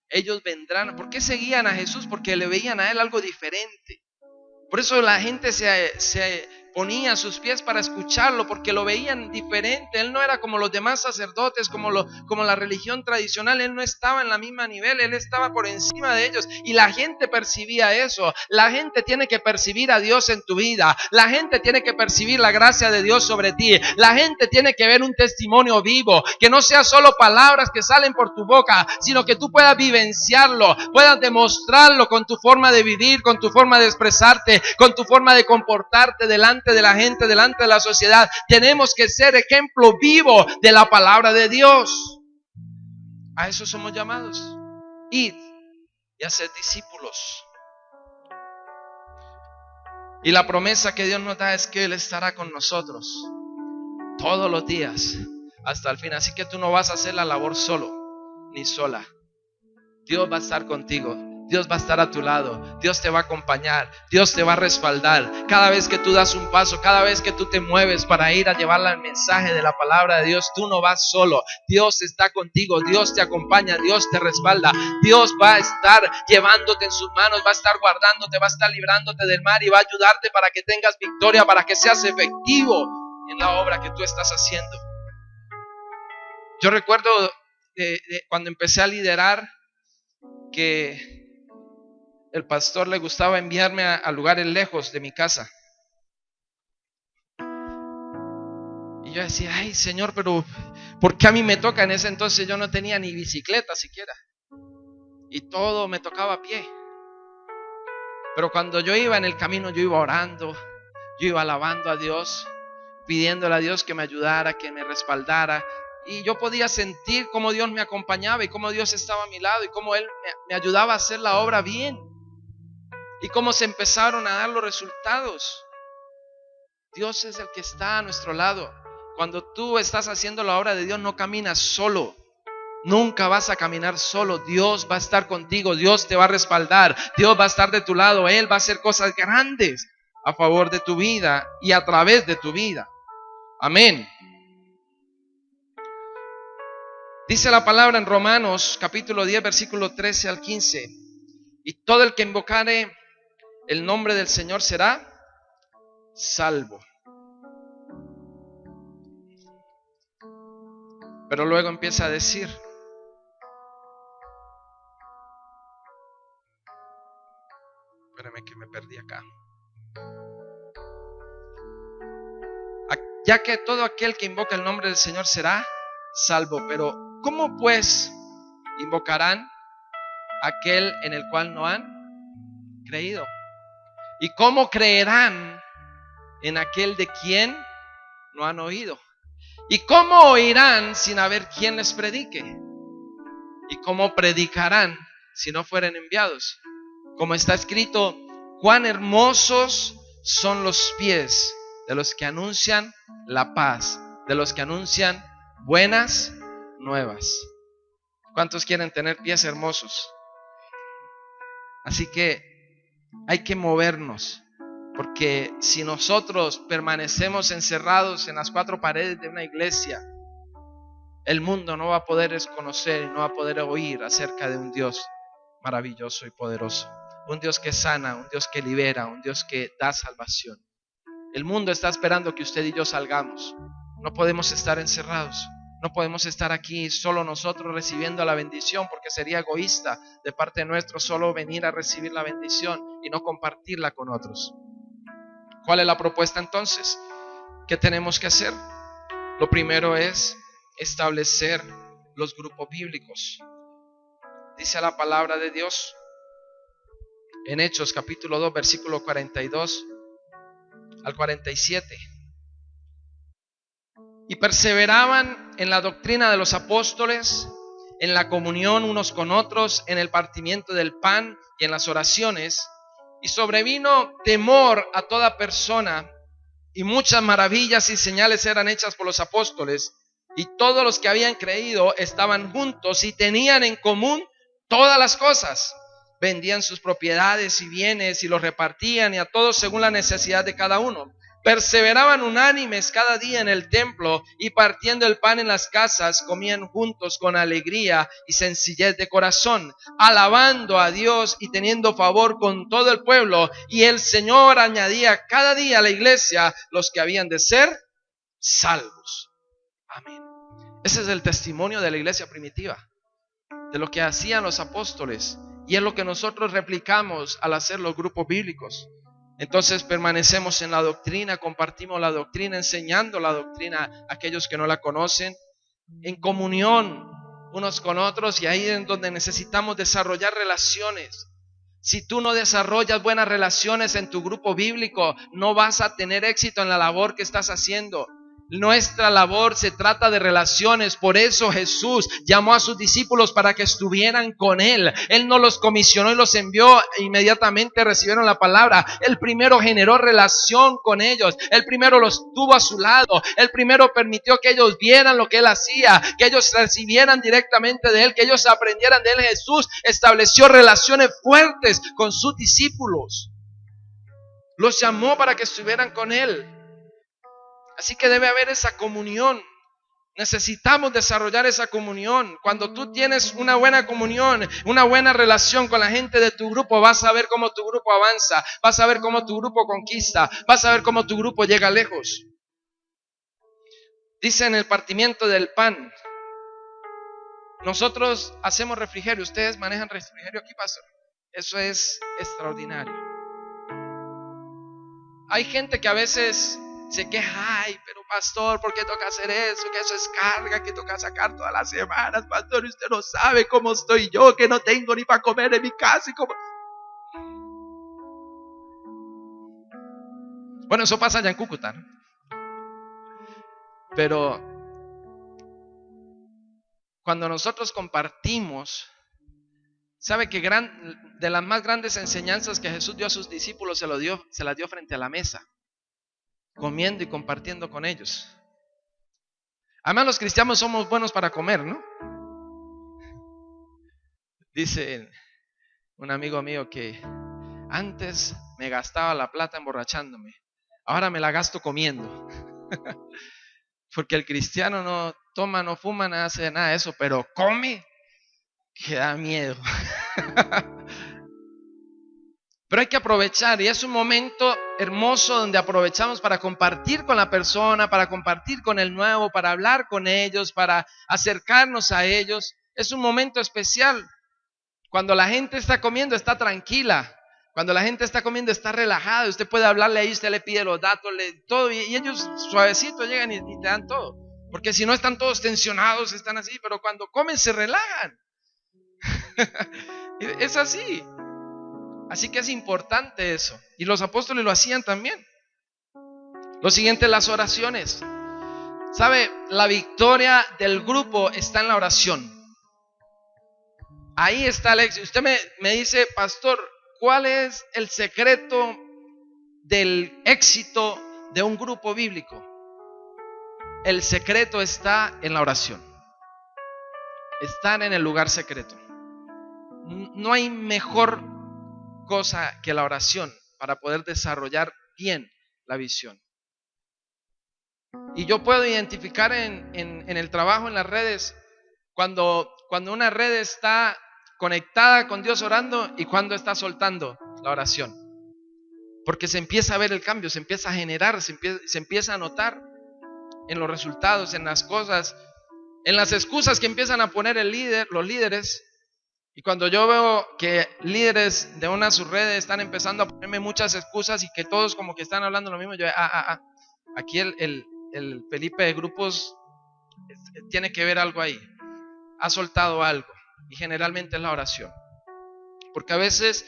A: Ellos vendrán. ¿Por qué seguían a Jesús? Porque le veían a Él algo diferente. Por eso la gente se ponía a sus pies para escucharlo, porque lo veían diferente. Él no era como los demás sacerdotes, como la religión tradicional. Él no estaba en la misma nivel, Él estaba por encima de ellos. Y la gente percibía eso. La gente tiene que percibir a Dios en tu vida. La gente tiene que percibir la gracia de Dios sobre ti. La gente tiene que ver un testimonio vivo, que no sea solo palabras que salen por tu boca, sino que tú puedas vivenciarlo, puedas demostrarlo con tu forma de vivir, con tu forma de expresarte, con tu forma de comportarte delante de la gente, delante de la sociedad. Tenemos que ser ejemplo vivo de la palabra de Dios. A eso somos llamados. Id y haced discípulos. Y la promesa que Dios nos da es que Él estará con nosotros todos los días hasta el fin. Así que tú no vas a hacer la labor solo ni sola. Dios va a estar contigo. Dios va a estar a tu lado. Dios te va a acompañar. Dios te va a respaldar. Cada vez que tú das un paso, cada vez que tú te mueves para ir a llevar el mensaje de la palabra de Dios, tú no vas solo. Dios está contigo. Dios te acompaña. Dios te respalda. Dios va a estar llevándote en sus manos. Va a estar guardándote. Va a estar librándote del mal y va a ayudarte para que tengas victoria, para que seas efectivo en la obra que tú estás haciendo. Yo recuerdo cuando empecé a liderar, que el pastor le gustaba enviarme a lugares lejos de mi casa. Y yo decía, ay Señor, pero ¿por qué a mí me toca? En ese entonces yo no tenía ni bicicleta siquiera. Y todo me tocaba a pie. Pero cuando yo iba en el camino, yo iba orando, yo iba alabando a Dios, pidiéndole a Dios que me ayudara, que me respaldara. Y yo podía sentir cómo Dios me acompañaba y cómo Dios estaba a mi lado y cómo Él me ayudaba a hacer la obra bien. Y cómo se empezaron a dar los resultados. Dios es el que está a nuestro lado. Cuando tú estás haciendo la obra de Dios, no caminas solo. Nunca vas a caminar solo. Dios va a estar contigo. Dios te va a respaldar. Dios va a estar de tu lado. Él va a hacer cosas grandes a favor de tu vida y a través de tu vida. Amén. Dice la palabra en Romanos capítulo 10 versículo 13 al 15. Y todo el que invocare el nombre del Señor será salvo. Pero luego empieza a decir, espérame que me perdí acá. Ya que todo aquel que invoca el nombre del Señor será salvo. Pero ¿cómo pues invocarán aquel en el cual no han creído? ¿Y cómo creerán en aquel de quien no han oído? ¿Y cómo oirán sin haber quien les predique? ¿Y cómo predicarán si no fueren enviados? Como está escrito, cuán hermosos son los pies de los que anuncian la paz, de los que anuncian buenas nuevas. ¿Cuántos quieren tener pies hermosos? Así que hay que movernos, porque si nosotros permanecemos encerrados en las cuatro paredes de una iglesia, el mundo no va a poder conocer y no va a poder oír acerca de un Dios maravilloso y poderoso, un Dios que sana, un Dios que libera, un Dios que da salvación. El mundo está esperando que usted y yo salgamos. No podemos estar encerrados, No podemos estar aquí solo nosotros recibiendo la bendición, porque sería egoísta de parte nuestra solo venir a recibir la bendición y no compartirla con otros. ¿Cuál es la propuesta entonces? ¿Qué tenemos que hacer? Lo primero es establecer los grupos bíblicos. Dice la palabra de Dios en Hechos capítulo 2 versículo 42 al 47. Y perseveraban en la doctrina de los apóstoles, en la comunión unos con otros, en el partimiento del pan y en las oraciones. Y sobrevino temor a toda persona, y muchas maravillas y señales eran hechas por los apóstoles. Y todos los que habían creído estaban juntos y tenían en común todas las cosas. Vendían sus propiedades y bienes y los repartían, y a todos según la necesidad de cada uno. Perseveraban unánimes cada día en el templo, y partiendo el pan en las casas, comían juntos con alegría y sencillez de corazón, alabando a Dios y teniendo favor con todo el pueblo. Y el Señor añadía cada día a la iglesia los que habían de ser salvos. Amén. Ese es el testimonio de la iglesia primitiva, de lo que hacían los apóstoles, y es lo que nosotros replicamos al hacer los grupos bíblicos. Entonces permanecemos en la doctrina, compartimos la doctrina, enseñando la doctrina a aquellos que no la conocen, en comunión unos con otros, y ahí es donde necesitamos desarrollar relaciones. Si tú no desarrollas buenas relaciones en tu grupo bíblico, no vas a tener éxito en la labor que estás haciendo. Nuestra labor se trata de relaciones. Por eso Jesús llamó a sus discípulos para que estuvieran con Él. Él no los comisionó y los envió e inmediatamente recibieron la palabra. Él primero generó relación con ellos. Él primero los tuvo a su lado. Él primero permitió que ellos vieran lo que Él hacía, que ellos recibieran directamente de Él, que ellos aprendieran de Él. Jesús estableció relaciones fuertes con sus discípulos. Los llamó para que estuvieran con Él. Así que debe haber esa comunión. Necesitamos desarrollar esa comunión. Cuando tú tienes una buena comunión, una buena relación con la gente de tu grupo, vas a ver cómo tu grupo avanza, vas a ver cómo tu grupo conquista, vas a ver cómo tu grupo llega lejos. Dice en el partimiento del pan. Nosotros hacemos refrigerio. ¿Ustedes manejan refrigerio aquí, pastor? Eso es extraordinario. Hay gente que a veces se queja: ay, pero pastor, ¿por qué toca hacer eso? Que eso es carga, que toca sacar todas las semanas. Pastor, usted no sabe cómo estoy yo, que no tengo ni para comer en mi casa. Y como... Bueno, eso pasa allá en Cúcuta, ¿no? Pero cuando nosotros compartimos, ¿sabe que de las más grandes enseñanzas que Jesús dio a sus discípulos se las dio frente a la mesa, comiendo y compartiendo con ellos? Además, los cristianos somos buenos para comer, ¿no? Dice un amigo mío que antes me gastaba la plata emborrachándome, ahora me la gasto comiendo. Porque el cristiano no toma, no fuma, no hace nada de eso, pero come, que da miedo. Pero hay que aprovechar, y es un momento hermoso donde aprovechamos para compartir con la persona, para compartir con el nuevo, para hablar con ellos, para acercarnos a ellos. Es un momento especial. Cuando la gente está comiendo, está tranquila. Cuando la gente está comiendo, está relajada. Usted puede hablarle ahí, usted le pide los datos, todo, y ellos suavecito llegan y te dan todo. Porque si no, están todos tensionados, están así, pero cuando comen se relajan. Es así. Así que es importante eso. Y los apóstoles lo hacían también. Lo siguiente, las oraciones. ¿Sabe? La victoria del grupo está en la oración. Ahí está el éxito. Usted me dice: pastor, ¿cuál es el secreto del éxito de un grupo bíblico? El secreto está en la oración. Estar en el lugar secreto. No hay mejor cosa que la oración para poder desarrollar bien la visión. Y yo puedo identificar en el trabajo, en las redes, cuando una red está conectada con Dios orando y cuando está soltando la oración. Porque se empieza a ver el cambio, se empieza a generar, se empieza a notar en los resultados, en las cosas. En las excusas que empiezan a poner los líderes, y cuando yo veo que líderes de una subred están empezando a ponerme muchas excusas y que todos como que están hablando lo mismo, yo, aquí el Felipe de grupos tiene que ver algo ahí, ha soltado algo, y generalmente es la oración, porque a veces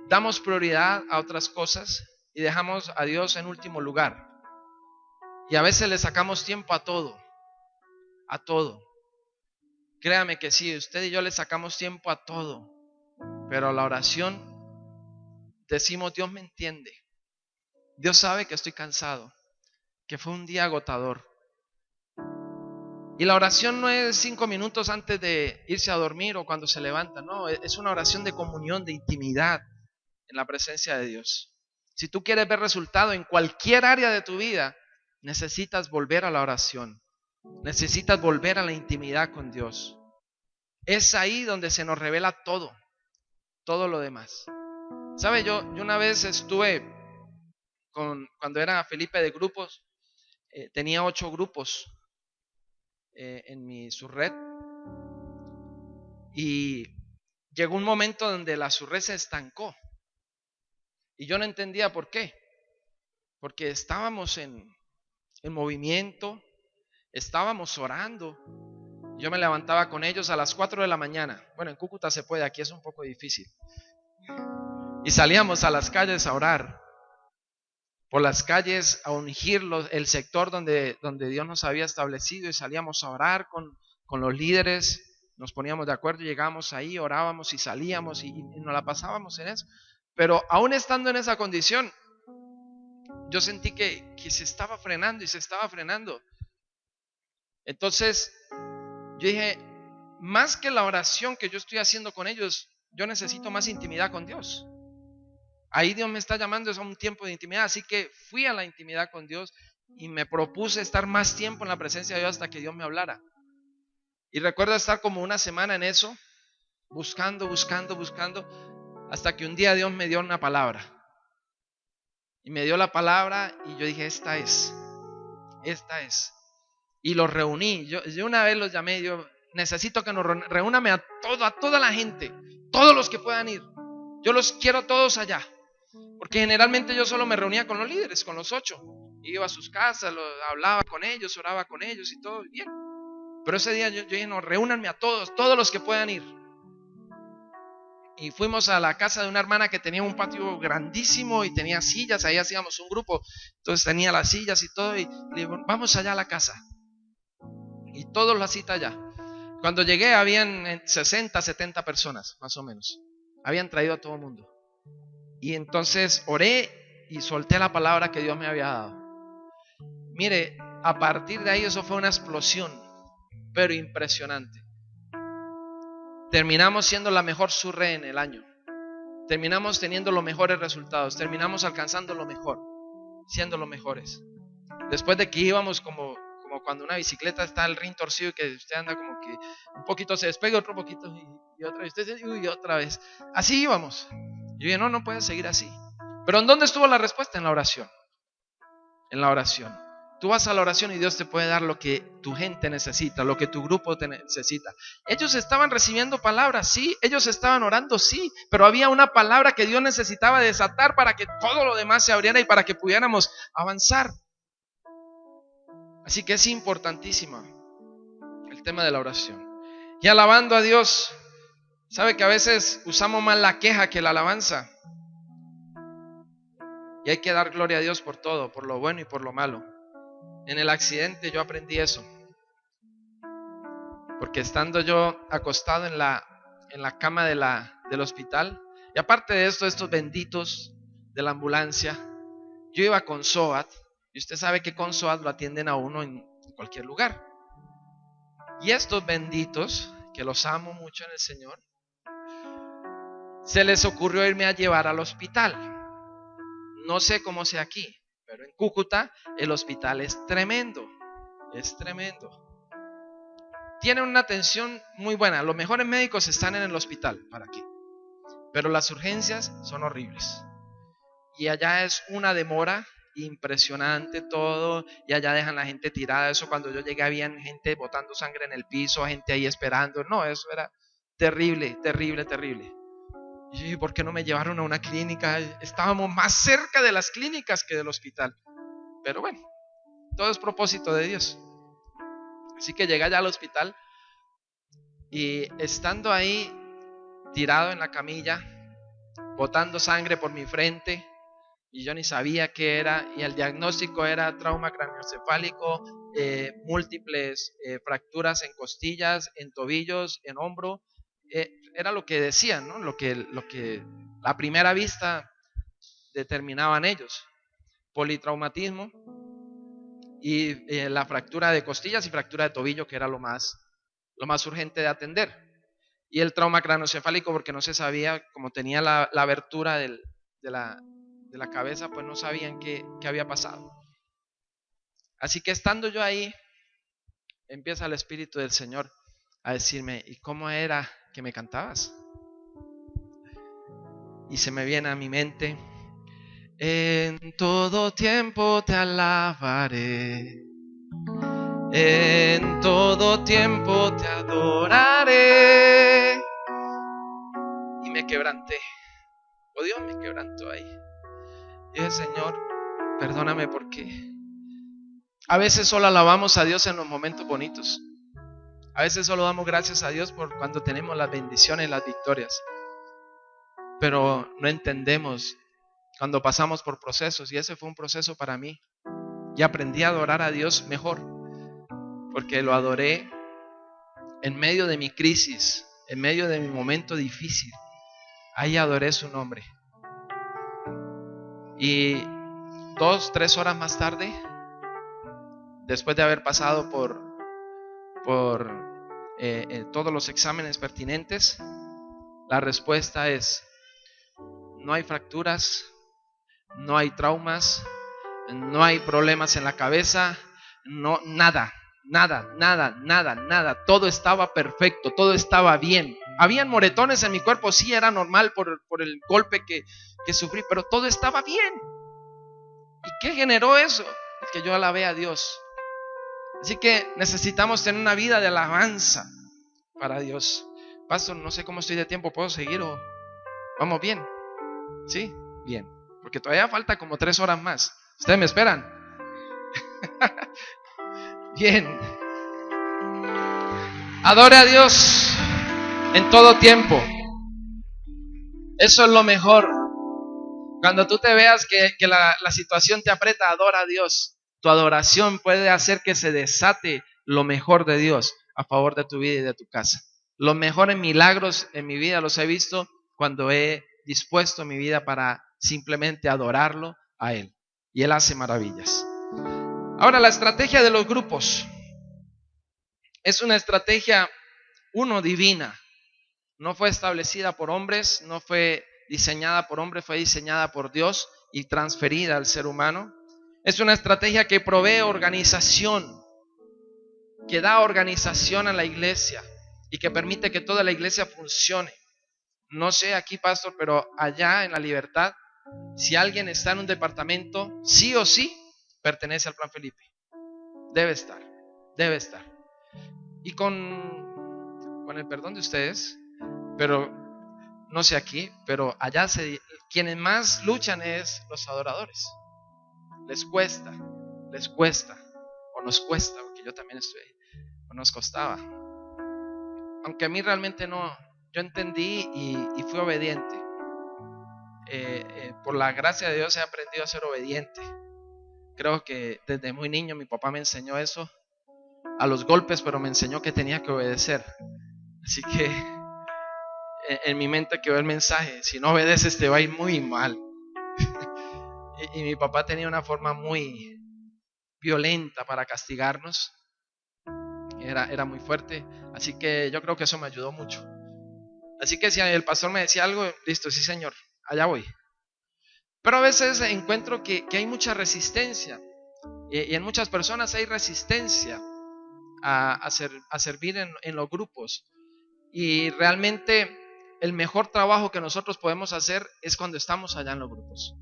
A: damos prioridad a otras cosas y dejamos a Dios en último lugar, y a veces le sacamos tiempo a todo. Créame que sí, usted y yo le sacamos tiempo a todo, pero a la oración decimos: Dios me entiende, Dios sabe que estoy cansado, que fue un día agotador. Y la oración no es 5 minutos antes de irse a dormir o cuando se levanta, no, es una oración de comunión, de intimidad en la presencia de Dios. Si tú quieres ver resultado en cualquier área de tu vida, necesitas volver a la oración, necesitas volver a la intimidad con Dios. Es ahí donde se nos revela todo lo demás. ¿Sabe? Yo una vez estuve cuando era Felipe de grupos, tenía 8 grupos en mi subred, y llegó un momento donde la subred se estancó y yo no entendía por qué, porque estábamos en movimiento, estábamos orando. Yo me levantaba con ellos a las 4 de la mañana. Bueno, en Cúcuta se puede, aquí es un poco difícil. Y salíamos a las calles a orar, por las calles a ungir el sector donde Dios nos había establecido, y salíamos a orar con los líderes, nos poníamos de acuerdo, llegábamos ahí, orábamos y salíamos y nos la pasábamos en eso. Pero aún estando en esa condición, yo sentí que se estaba frenando y se estaba frenando. Entonces yo dije: más que la oración que yo estoy haciendo con ellos, yo necesito más intimidad con Dios. Ahí Dios me está llamando a un tiempo de intimidad. Así que fui a la intimidad con Dios y me propuse estar más tiempo en la presencia de Dios hasta que Dios me hablara. Y recuerdo estar como una semana en eso, buscando, hasta que un día Dios me dio una palabra. Y me dio la palabra y yo dije: esta es. Y los reuní. Yo una vez los llamé, yo necesito que nos reúname a toda la gente, todos los que puedan ir. Yo los quiero todos allá. Porque generalmente yo solo me reunía con los líderes, con los 8. Iba a sus casas, hablaba con ellos, oraba con ellos y todo bien. Pero ese día yo dije: no, reúnanme a todos los que puedan ir. Y fuimos a la casa de una hermana que tenía un patio grandísimo y tenía sillas, ahí hacíamos un grupo. Entonces tenía las sillas y todo, y le digo: vamos allá a la casa. Y todos la cita allá. Cuando llegué habían 60, 70 personas, más o menos. Habían traído a todo el mundo. Y entonces oré y solté la palabra que Dios me había dado. Mire, a partir de ahí eso fue una explosión, pero impresionante. Terminamos siendo la mejor surre en el año. Terminamos teniendo los mejores resultados. Terminamos alcanzando lo mejor, siendo los mejores. Después de que íbamos como cuando una bicicleta está el rin torcido y que usted anda como que un poquito se despega, otro poquito y otra vez, y otra vez. Así íbamos. Yo dije: no puede seguir así. Pero ¿en dónde estuvo la respuesta? En la oración. En la oración. Tú vas a la oración y Dios te puede dar lo que tu gente necesita, lo que tu grupo necesita. Ellos estaban recibiendo palabras, sí. Ellos estaban orando, sí. Pero había una palabra que Dios necesitaba desatar para que todo lo demás se abriera y para que pudiéramos avanzar. Así que es importantísimo el tema de la oración. Y alabando a Dios. ¿Sabe que a veces usamos más la queja que la alabanza? Y hay que dar gloria a Dios por todo, por lo bueno y por lo malo. En el accidente yo aprendí eso. Porque estando yo acostado en la cama del hospital, y aparte de esto, estos benditos de la ambulancia, yo iba con SOAT, y usted sabe que con SOAT lo atienden a uno en cualquier lugar. Y estos benditos, que los amo mucho en el Señor, se les ocurrió irme a llevar al hospital. No sé cómo sea aquí, pero en Cúcuta el hospital es tremendo. Es tremendo. Tienen una atención muy buena. Los mejores médicos están en el hospital, ¿para qué? Pero las urgencias son horribles. Y allá es una demora impresionante todo, y allá dejan la gente tirada. Eso cuando yo llegué habían gente botando sangre en el piso, gente ahí esperando. No, eso era terrible, terrible, terrible. Y yo dije, ¿por qué no me llevaron a una clínica? Estábamos más cerca de las clínicas que del hospital. Pero bueno, todo es propósito de Dios. Así que llegué allá al hospital y estando ahí tirado en la camilla, botando sangre por mi frente, y yo ni sabía qué era, y el diagnóstico era trauma craneoencefálico, múltiples fracturas en costillas, en tobillos, en hombro. Era lo que decían, ¿no? Lo que a primera vista determinaban ellos: politraumatismo y la fractura de costillas y fractura de tobillo, que era lo más urgente de atender. Y el trauma craneoencefálico, porque no se sabía, como tenía la abertura de la cabeza, pues no sabían qué había pasado. Así que estando yo ahí, empieza el Espíritu del Señor a decirme: ¿y cómo era que me cantabas? Y se me viene a mi mente: en todo tiempo te alabaré, en todo tiempo te adoraré. Y me quebranté. Oh, Dios me quebrantó ahí. Y dije: Señor, perdóname, porque a veces solo alabamos a Dios en los momentos bonitos. A veces solo damos gracias a Dios por cuando tenemos las bendiciones, las victorias. Pero no entendemos cuando pasamos por procesos, y ese fue un proceso para mí. Y aprendí a adorar a Dios mejor, porque lo adoré en medio de mi crisis, en medio de mi momento difícil. Ahí adoré su nombre. Y 2-3 horas más tarde, después de haber pasado por todos los exámenes pertinentes, la respuesta es: no hay fracturas, no hay traumas, no hay problemas en la cabeza, no, nada. Todo estaba perfecto, todo estaba bien. Habían moretones en mi cuerpo, sí, era normal por el golpe que sufrí, pero todo estaba bien. ¿Y qué generó eso? Que yo alabé a Dios. Así que necesitamos tener una vida de alabanza para Dios. Pastor, no sé cómo estoy de tiempo, ¿puedo seguir o vamos bien? ¿Sí? Bien, porque todavía falta como 3 horas más. ¿Ustedes me esperan? Bien. Adore a Dios en todo tiempo. Eso es lo mejor. Cuando tú te veas que la situación te aprieta, adora a Dios. Tu adoración puede hacer que se desate lo mejor de Dios a favor de tu vida y de tu casa. Los mejores milagros en mi vida los he visto cuando he dispuesto mi vida para simplemente adorarlo a Él. Y Él hace maravillas. Ahora, la estrategia de los grupos es una estrategia, divina. No fue establecida por hombres, no fue diseñada por hombres, fue diseñada por Dios y transferida al ser humano. Es una estrategia que provee organización, que da organización a la iglesia y que permite que toda la iglesia funcione. No sé aquí, pastor, pero allá en La Libertad, si alguien está en un departamento, sí o sí pertenece al Plan Felipe. Debe estar. Y con el perdón de ustedes, pero no sé aquí, pero allá quienes más luchan es los adoradores. Les cuesta, o nos cuesta, porque yo también o nos costaba. Aunque a mí realmente no, yo entendí y fui obediente. Por la gracia de Dios he aprendido a ser obediente. Creo que desde muy niño mi papá me enseñó eso, a los golpes, pero me enseñó que tenía que obedecer. Así que en mi mente quedó el mensaje: si no obedeces te va a ir muy mal. Y mi papá tenía una forma muy violenta para castigarnos. Era muy fuerte. Así que yo creo que eso me ayudó mucho. Así que si el pastor me decía algo, listo, sí señor, allá voy. Pero a veces encuentro que hay mucha resistencia. Y en muchas personas hay resistencia a servir en los grupos. Y realmente el mejor trabajo que nosotros podemos hacer es cuando estamos allá en los grupos.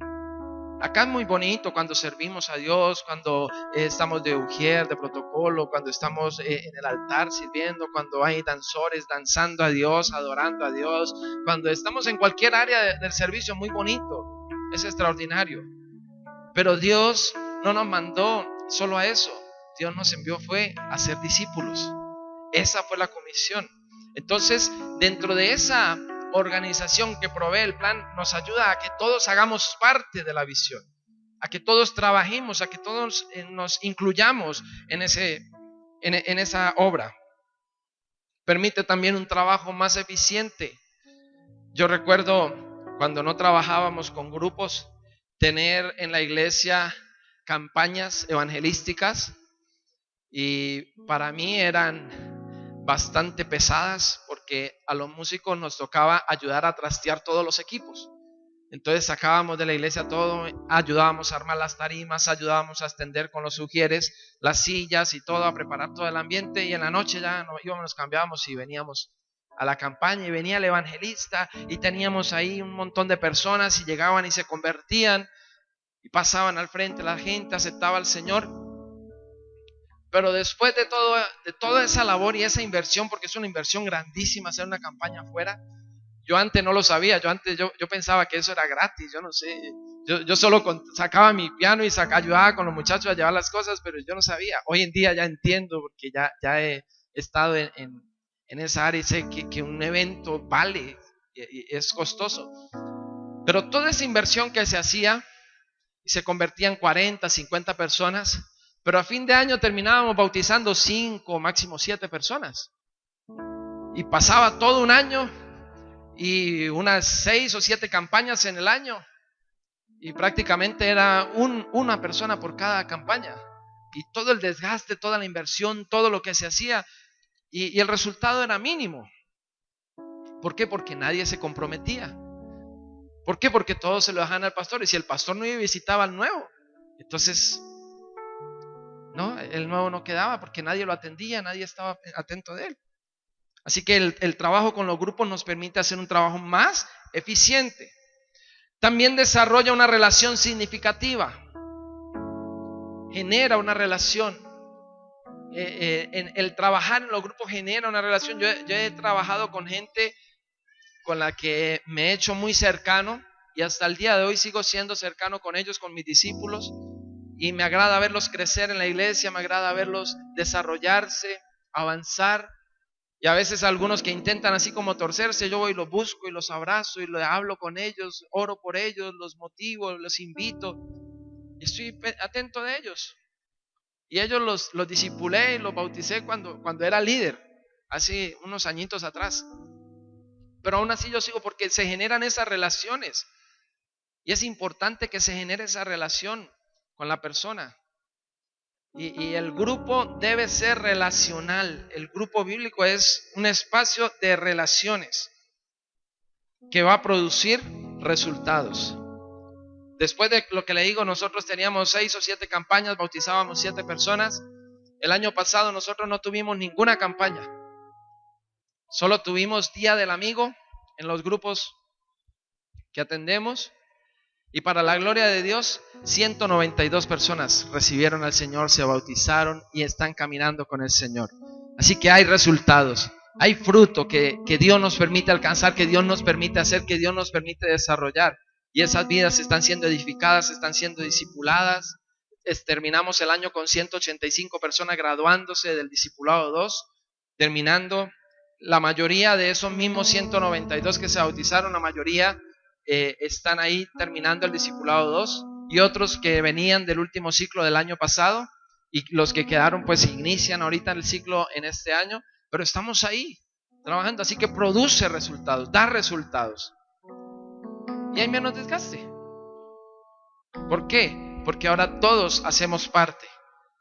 A: Acá es muy bonito cuando servimos a Dios, cuando estamos de ujier, de protocolo, cuando estamos en el altar sirviendo, cuando hay danzores danzando a Dios, adorando a Dios, cuando estamos en cualquier área del servicio, muy bonito, es extraordinario. Pero Dios no nos mandó solo a eso, Dios nos envió fue a ser discípulos. Esa fue la comisión. Entonces, dentro de esa organización que provee el plan, nos ayuda a que todos hagamos parte de la visión, a que todos trabajemos, a que todos nos incluyamos en esa obra. Permite también un trabajo más eficiente. Yo recuerdo cuando no trabajábamos con grupos, tener en la iglesia campañas evangelísticas, y para mí eran bastante pesadas porque a los músicos nos tocaba ayudar a trastear todos los equipos. Entonces sacábamos de la iglesia todo, ayudábamos a armar las tarimas, ayudábamos a extender con los ujieres las sillas y todo, a preparar todo el ambiente, y en la noche ya nos cambiábamos y veníamos a la campaña, y venía el evangelista y teníamos ahí un montón de personas y llegaban y se convertían y pasaban al frente, la gente aceptaba al Señor. Pero después de toda esa labor y esa inversión, porque es una inversión grandísima hacer una campaña afuera, yo antes no lo sabía, yo pensaba que eso era gratis, yo no sé, yo solo sacaba mi piano y ayudaba con los muchachos a llevar las cosas, pero yo no sabía. Hoy en día ya entiendo, porque ya he estado en esa área y sé que un evento vale y es costoso. Pero toda esa inversión que se hacía y se convertía en 40, 50 personas, pero a fin de año terminábamos bautizando 5, máximo 7 personas. Y pasaba todo un año y unas 6 o 7 campañas en el año. Y prácticamente era una persona por cada campaña. Y todo el desgaste, toda la inversión, todo lo que se hacía. Y el resultado era mínimo. ¿Por qué? Porque nadie se comprometía. ¿Por qué? Porque todos se lo dejaban al pastor. Y si el pastor no iba y visitaba al nuevo, entonces no, el nuevo no quedaba porque nadie lo atendía, nadie estaba atento de él. Así que el trabajo con los grupos nos permite hacer un trabajo más eficiente. También desarrolla una relación significativa, genera una relación. El trabajar en los grupos genera una relación. Yo he trabajado con gente con la que me he hecho muy cercano, y hasta el día de hoy sigo siendo cercano con ellos, con mis discípulos. Y me agrada verlos crecer en la iglesia, me agrada verlos desarrollarse, avanzar. Y a veces algunos que intentan así como torcerse, yo voy y los busco y los abrazo y hablo con ellos, oro por ellos, los motivo, los invito. Y estoy atento de ellos. Y ellos los discipulé y los bauticé cuando era líder, hace unos añitos atrás. Pero aún así yo sigo, porque se generan esas relaciones. Y es importante que se genere esa relación con la persona. Y el grupo debe ser relacional. El grupo bíblico es un espacio de relaciones que va a producir resultados. Después de lo que le digo, nosotros teníamos 6 o 7 campañas, bautizábamos 7 personas. El año pasado nosotros no tuvimos ninguna campaña. Solo tuvimos Día del Amigo en los grupos que atendemos. Y para la gloria de Dios, 192 personas recibieron al Señor, se bautizaron y están caminando con el Señor. Así que hay resultados, hay fruto que Dios nos permite alcanzar, que Dios nos permite hacer, que Dios nos permite desarrollar. Y esas vidas están siendo edificadas, están siendo discipuladas. Terminamos el año con 185 personas graduándose del discipulado 2, terminando. La mayoría de esos mismos 192 que se bautizaron, la mayoría están ahí terminando el discipulado 2, y otros que venían del último ciclo del año pasado, y los que quedaron pues inician ahorita el ciclo en este año. Pero estamos ahí trabajando, así que produce resultados, da resultados, y hay menos desgaste. ¿Por qué? Porque ahora todos hacemos parte.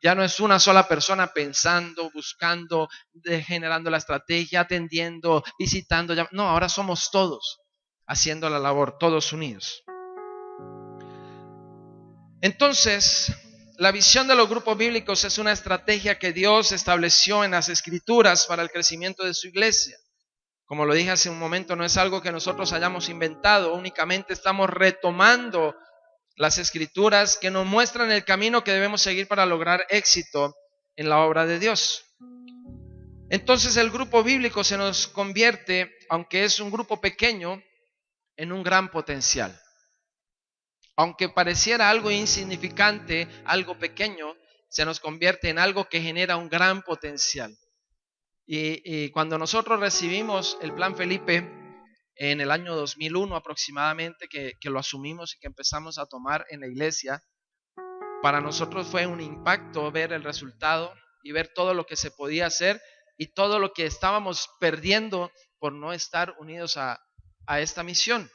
A: Ya no es una sola persona pensando, buscando, generando la estrategia, atendiendo, visitando. No, ahora somos todos haciendo la labor, todos unidos. Entonces, la visión de los grupos bíblicos es una estrategia que Dios estableció en las Escrituras para el crecimiento de su iglesia. Como lo dije hace un momento, no es algo que nosotros hayamos inventado, únicamente estamos retomando las Escrituras, que nos muestran el camino que debemos seguir para lograr éxito en la obra de Dios. Entonces el grupo bíblico se nos convierte, aunque es un grupo pequeño, en un gran potencial. Aunque pareciera algo insignificante, algo pequeño, se nos convierte en algo que genera un gran potencial. Y cuando nosotros recibimos el Plan Felipe en el año 2001 aproximadamente, que lo asumimos y que empezamos a tomar en la iglesia, para nosotros fue un impacto ver el resultado y ver todo lo que se podía hacer y todo lo que estábamos perdiendo por no estar unidos a esta misión.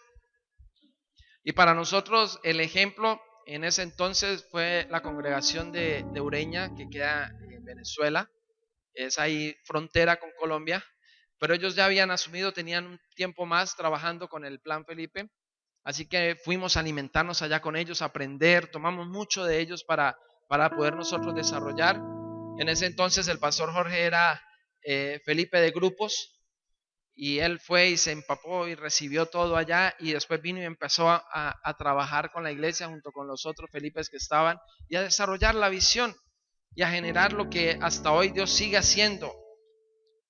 A: Y para nosotros el ejemplo en ese entonces fue la congregación de Ureña, que queda en Venezuela. Es ahí frontera con Colombia, pero ellos ya habían asumido, tenían un tiempo más trabajando con el Plan Felipe, así que fuimos a alimentarnos allá con ellos, a aprender, tomamos mucho de ellos para poder nosotros desarrollar. En ese entonces el pastor Jorge era Felipe de grupos, y él fue y se empapó y recibió todo allá, y después vino y empezó a trabajar con la iglesia junto con los otros Felipes que estaban, y a desarrollar la visión y a generar lo que hasta hoy Dios sigue haciendo.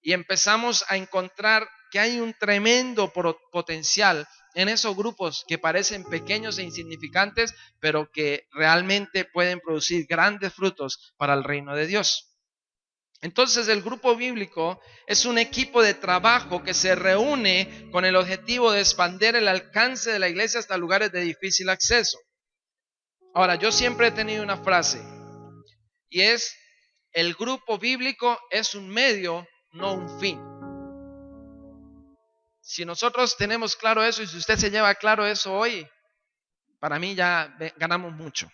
A: Y empezamos a encontrar que hay un tremendo potencial en esos grupos que parecen pequeños e insignificantes, pero que realmente pueden producir grandes frutos para el reino de Dios. Entonces el grupo bíblico es un equipo de trabajo que se reúne con el objetivo de expandir el alcance de la iglesia hasta lugares de difícil acceso. Ahora, yo siempre he tenido una frase, y es: el grupo bíblico es un medio, no un fin. Si nosotros tenemos claro eso, y si usted se lleva claro eso hoy, para mí ya ganamos mucho.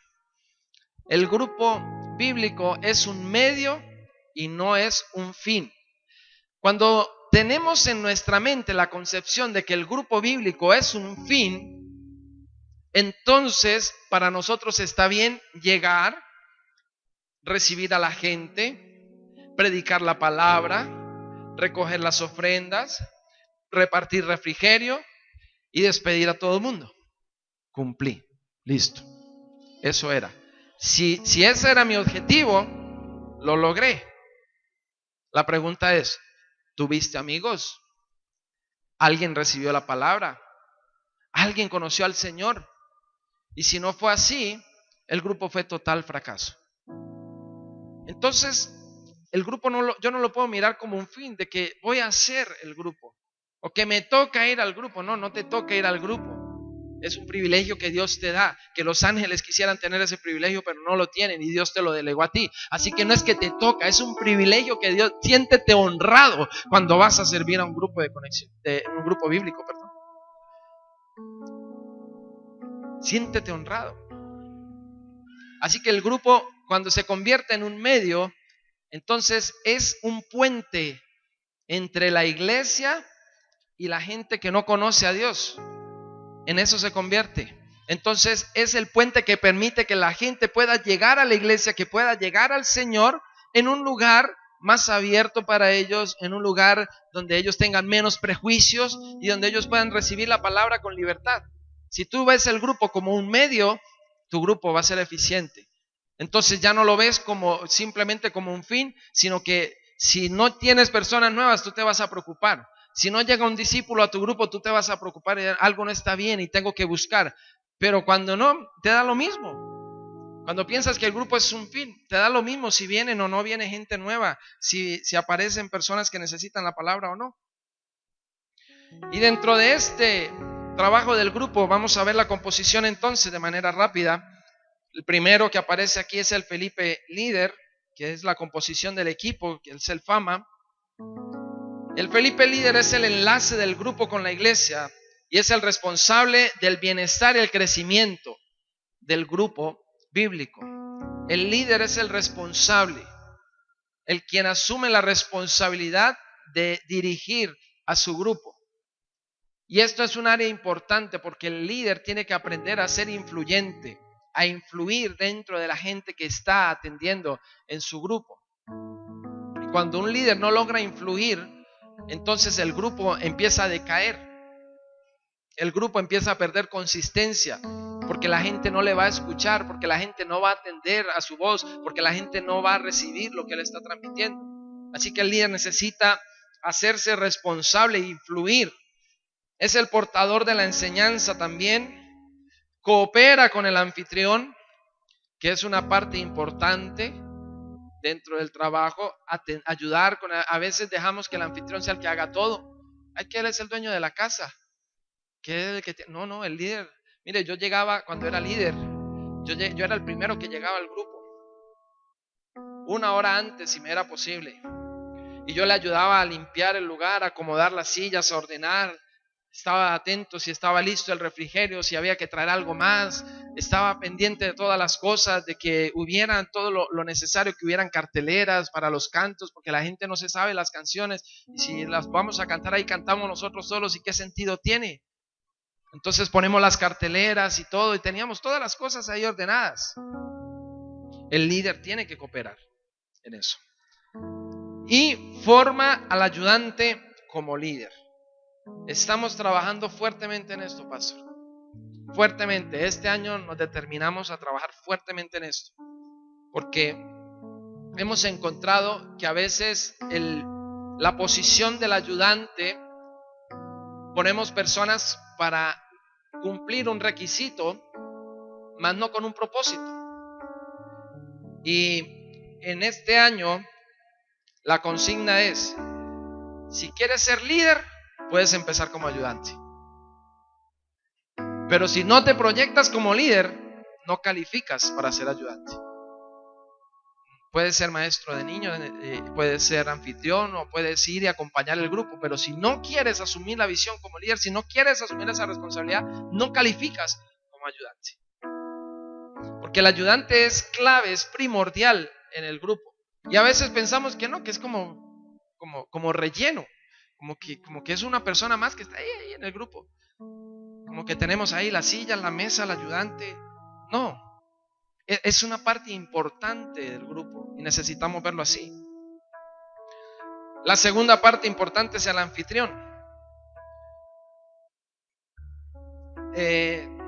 A: El grupo bíblico es un medio y no es un fin. Cuando tenemos en nuestra mente la concepción de que el grupo bíblico es un fin, entonces para nosotros está bien llegar, recibir a la gente, predicar la palabra, recoger las ofrendas, repartir refrigerio y despedir a todo el mundo. Cumplí, listo. Eso era. Si ese era mi objetivo, lo logré. La pregunta es: ¿tuviste amigos? ¿Alguien recibió la palabra? ¿Alguien conoció al Señor? Y si no fue así, el grupo fue total fracaso. Entonces, el grupo yo no lo puedo mirar como un fin de que voy a hacer el grupo o que me toca ir al grupo. No te toca ir al grupo. Es un privilegio que Dios te da, que los ángeles quisieran tener ese privilegio, pero no lo tienen, y Dios te lo delegó a ti. Así que no es que te toca, es un privilegio que Dios. Siéntete honrado cuando vas a servir a un grupo de conexión, un grupo bíblico, perdón. Siéntete honrado. Así que el grupo, cuando se convierte en un medio, entonces es un puente entre la iglesia y la gente que no conoce a Dios. En eso se convierte. Entonces es el puente que permite que la gente pueda llegar a la iglesia, que pueda llegar al Señor en un lugar más abierto para ellos, en un lugar donde ellos tengan menos prejuicios y donde ellos puedan recibir la palabra con libertad. Si tú ves el grupo como un medio, tu grupo va a ser eficiente. Entonces ya no lo ves como simplemente como un fin, sino que si no tienes personas nuevas, tú te vas a preocupar. Si no llega un discípulo a tu grupo, tú te vas a preocupar, algo no está bien y tengo que buscar. Pero cuando no, te da lo mismo. Cuando piensas que el grupo es un fin, te da lo mismo si vienen o no viene gente nueva, si aparecen personas que necesitan la palabra o no. Y dentro de este trabajo del grupo vamos a ver la composición entonces de manera rápida. El primero que aparece aquí es el Felipe líder, que es la composición del equipo, que es el Fama. El Felipe líder es el enlace del grupo con la iglesia y es el responsable del bienestar y el crecimiento del grupo bíblico. El líder es el responsable, el quien asume la responsabilidad de dirigir a su grupo. Y esto es un área importante porque el líder tiene que aprender a ser influyente, a influir dentro de la gente que está atendiendo en su grupo. Y cuando un líder no logra influir, entonces el grupo empieza a decaer. el grupo empieza a perder consistencia, porque la gente no le va a escuchar, porque la gente no va a atender a su voz, porque la gente no va a recibir lo que él está transmitiendo. Así que el líder necesita hacerse responsable e influir. Es el portador de la enseñanza también. Coopera con el anfitrión, que es una parte importante dentro del trabajo. Ayudar con, a veces dejamos que el anfitrión sea el que haga todo. Ay, que él es el dueño de la casa. Que el que no, el líder. Mire, yo llegaba cuando era líder. Yo era el primero que llegaba al grupo. 1 hora antes, si me era posible. Y yo le ayudaba a limpiar el lugar, a acomodar las sillas, a ordenar. Estaba atento si estaba listo el refrigerio, si había que traer algo más. Estaba pendiente de todas las cosas, de que hubieran todo lo necesario, que hubieran carteleras para los cantos, porque la gente no se sabe las canciones. Y si las vamos a cantar ahí, cantamos nosotros solos, ¿y qué sentido tiene? Entonces ponemos las carteleras y todo, y teníamos todas las cosas ahí ordenadas. El líder tiene que cooperar en eso. Y forma al ayudante como líder. Estamos trabajando fuertemente en esto, pastor. Fuertemente. Este año nos determinamos a trabajar fuertemente en esto. Porque hemos encontrado que a veces la posición del ayudante, ponemos personas para cumplir un requisito, mas no con un propósito. Y en este año la consigna es: si quieres ser líder, puedes empezar como ayudante. Pero si no te proyectas como líder, no calificas para ser ayudante. Puedes ser maestro de niños, puedes ser anfitrión, o puedes ir y acompañar el grupo. Pero si no quieres asumir la visión como líder, si no quieres asumir esa responsabilidad, no calificas como ayudante. Porque el ayudante es clave, es primordial en el grupo. Y a veces pensamos que no, que es como relleno. Como que es una persona más que está ahí en el grupo. Como que tenemos ahí la silla, la mesa, el ayudante. No, es una parte importante del grupo y necesitamos verlo así. La segunda parte importante es el anfitrión.